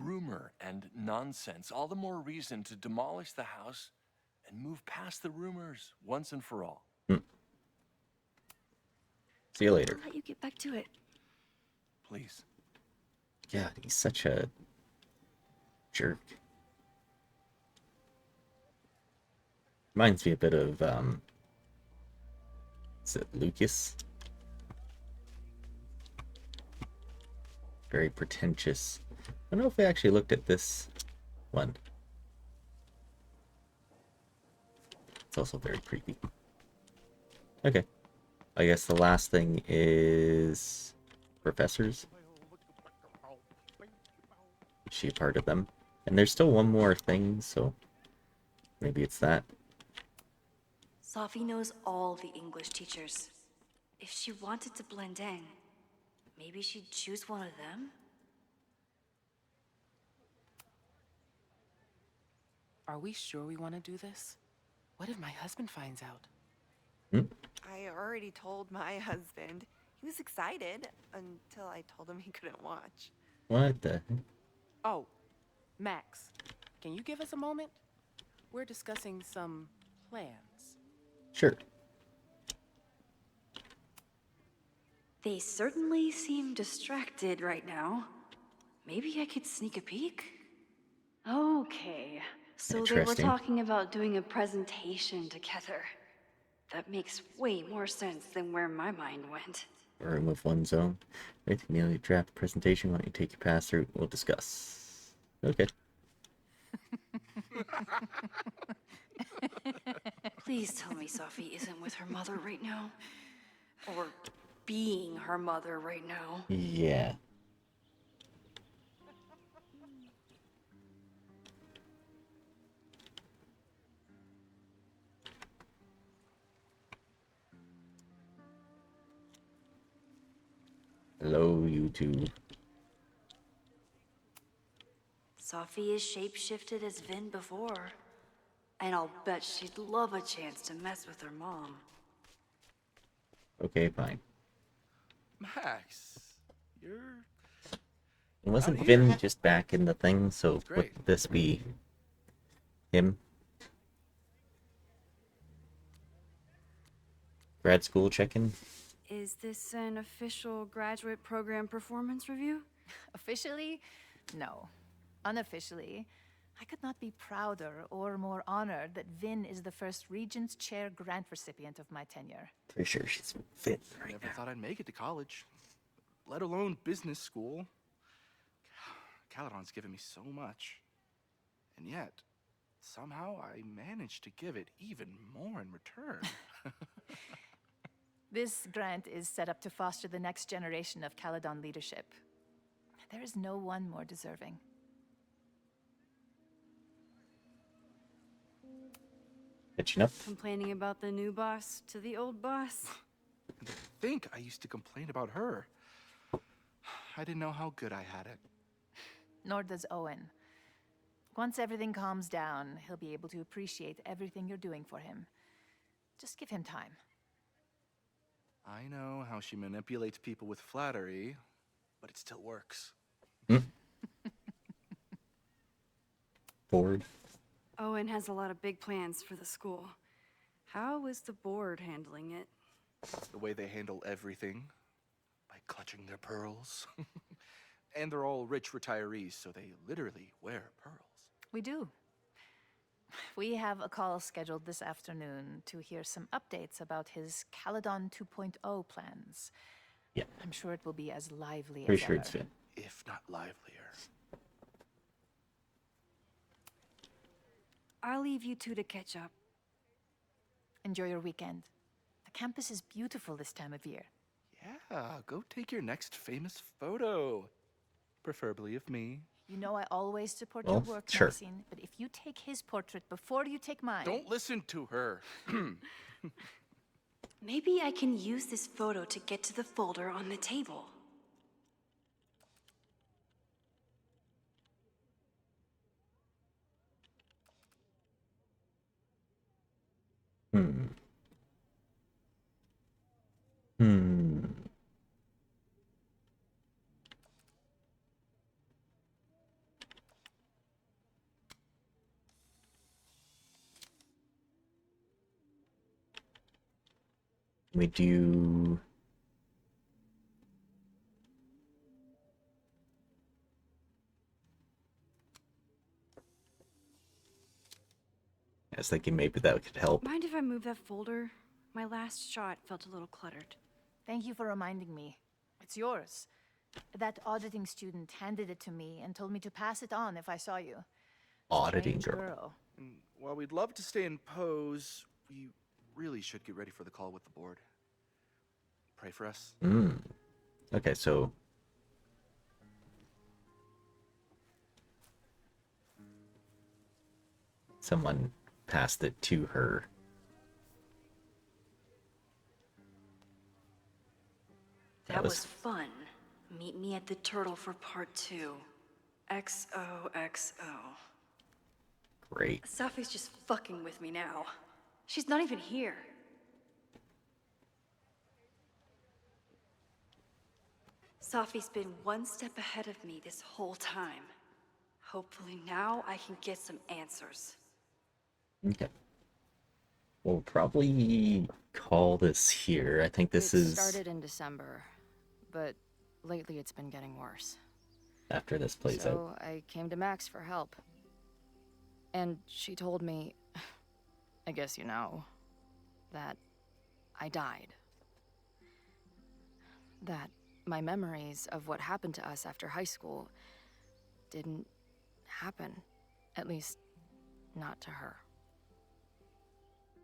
rumor and nonsense. All the more reason to demolish the house and move past the rumors once and for all. See you later. I'll let you get back to it. Please. God, he's such a jerk. Reminds me a bit of, is it Lucas? Very pretentious. I don't know if I actually looked at this one. It's also very creepy. Okay. I guess the last thing is professors. Is she a part of them? And there's still one more thing, so maybe it's that. Sophie knows all the English teachers. If she wanted to blend in, maybe she'd choose one of them? Are we sure we want to do this? What if my husband finds out? I already told my husband. He was excited until I told him he couldn't watch. What the heck? Oh, Max, can you give us a moment? We're discussing some plans. Sure. They certainly seem distracted right now. Maybe I could sneak a peek? Okay, so they were Interesting. talking about doing a presentation together. That makes way more sense than where my mind went. Room of one zone. Right, immediately draft the presentation. Why don't you take your pass through? We'll discuss. Okay. Please tell me Sophie isn't with her mother right now. Or being her mother right now. Yeah. Hello, YouTube. Sophie is shapeshifted as Vin before. And I'll bet she'd love a chance to mess with her mom. Okay, fine. Max, you're Wasn't out Vin here. just back in the thing, so would Great. this be him? Grad school check-in? Is this an official graduate program performance review? Officially, no. Unofficially, I could not be prouder or more honored that Vin is the first Regents Chair grant recipient of my tenure. Pretty sure she's fit right Never now. thought I'd make it to college, let alone business school. Caledon's given me so much. And yet, somehow I managed to give it even more in return. This grant is set up to foster the next generation of Caledon leadership. There is no one more deserving. Catching up? Complaining about the new boss to the old boss? And to think I used to complain about her. I didn't know how good I had it. Nor does Owen. Once everything calms down, he'll be able to appreciate everything you're doing for him. Just give him time. I know how she manipulates people with flattery, but it still works. Bored? Owen has a lot of big plans for the school. How is the board handling it? The way they handle everything, by clutching their pearls. And they're all rich retirees, so they literally wear pearls. We do. We have a call scheduled this afternoon to hear some updates about his Caledon 2.0 plans. Yeah. I'm sure it will be as lively Pretty as sure ever. it's Vin. If not livelier. I'll leave you two to catch up. Enjoy your weekend. The campus is beautiful this time of year. Yeah, go take your next famous photo. Preferably of me. You know I always support Well, your work, sure. Maxine, but if you take his portrait before you take mine... Don't listen to her. Maybe I can use this photo to get to the folder on the table. Hmm. Hmm. We do... I was thinking maybe that could help. Mind if I move that folder? My last shot felt a little cluttered. Thank you for reminding me. It's yours. That auditing student handed it to me and told me to pass it on if I saw you. Auditing Strange girl. And while we'd love to stay in pose, we really should get ready for the call with the board. Pray for us. Okay, so someone passed it to her. That was fun. Meet me at the Turtle for part 2. XOXO. Great. Safi's just fucking with me now. She's not even here. Safi's been one step ahead of me this whole time. Hopefully now I can get some answers. Okay. We'll probably call this here. I think this It is started in December, but lately it's been getting worse. after this plays out. So I came to Max for help. And she told me, I guess you know, that I died. That my memories of what happened to us after high school didn't happen. At least, not to her.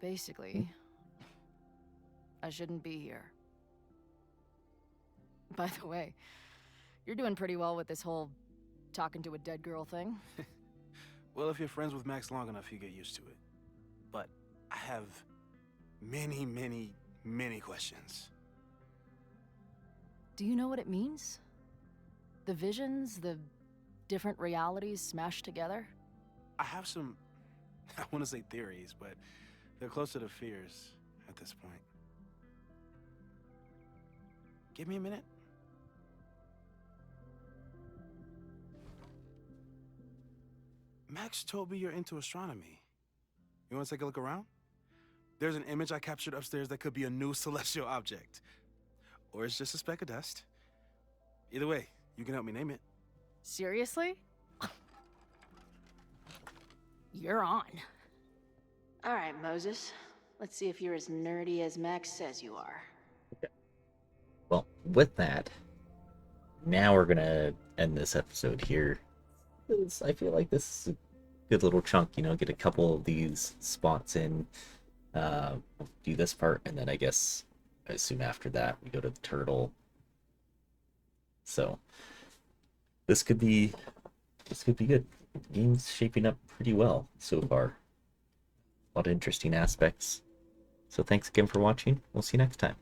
Basically, I shouldn't be here. By the way, you're doing pretty well with this whole talking to a dead girl thing. Well, if you're friends with Max long enough, you get used to it. But I have many, many, many questions. Do you know what it means? The visions, the different realities smashed together? I have some, I want to say theories, but they're closer to fears at this point. Give me a minute. Max told me you're into astronomy. You want to take a look around? There's an image I captured upstairs that could be a new celestial object. Or it's just a speck of dust. Either way, you can help me name it. Seriously? You're on. All right, Moses. Let's see if you're as nerdy as Max says you are. Well, with that, now we're gonna end this episode here. I feel like this is a good little chunk, you know, get a couple of these spots in, do this part, and then I assume after that we go to the turtle. So this could be good. The game's shaping up pretty well so far. A lot of interesting aspects. So thanks again for watching. We'll see you next time.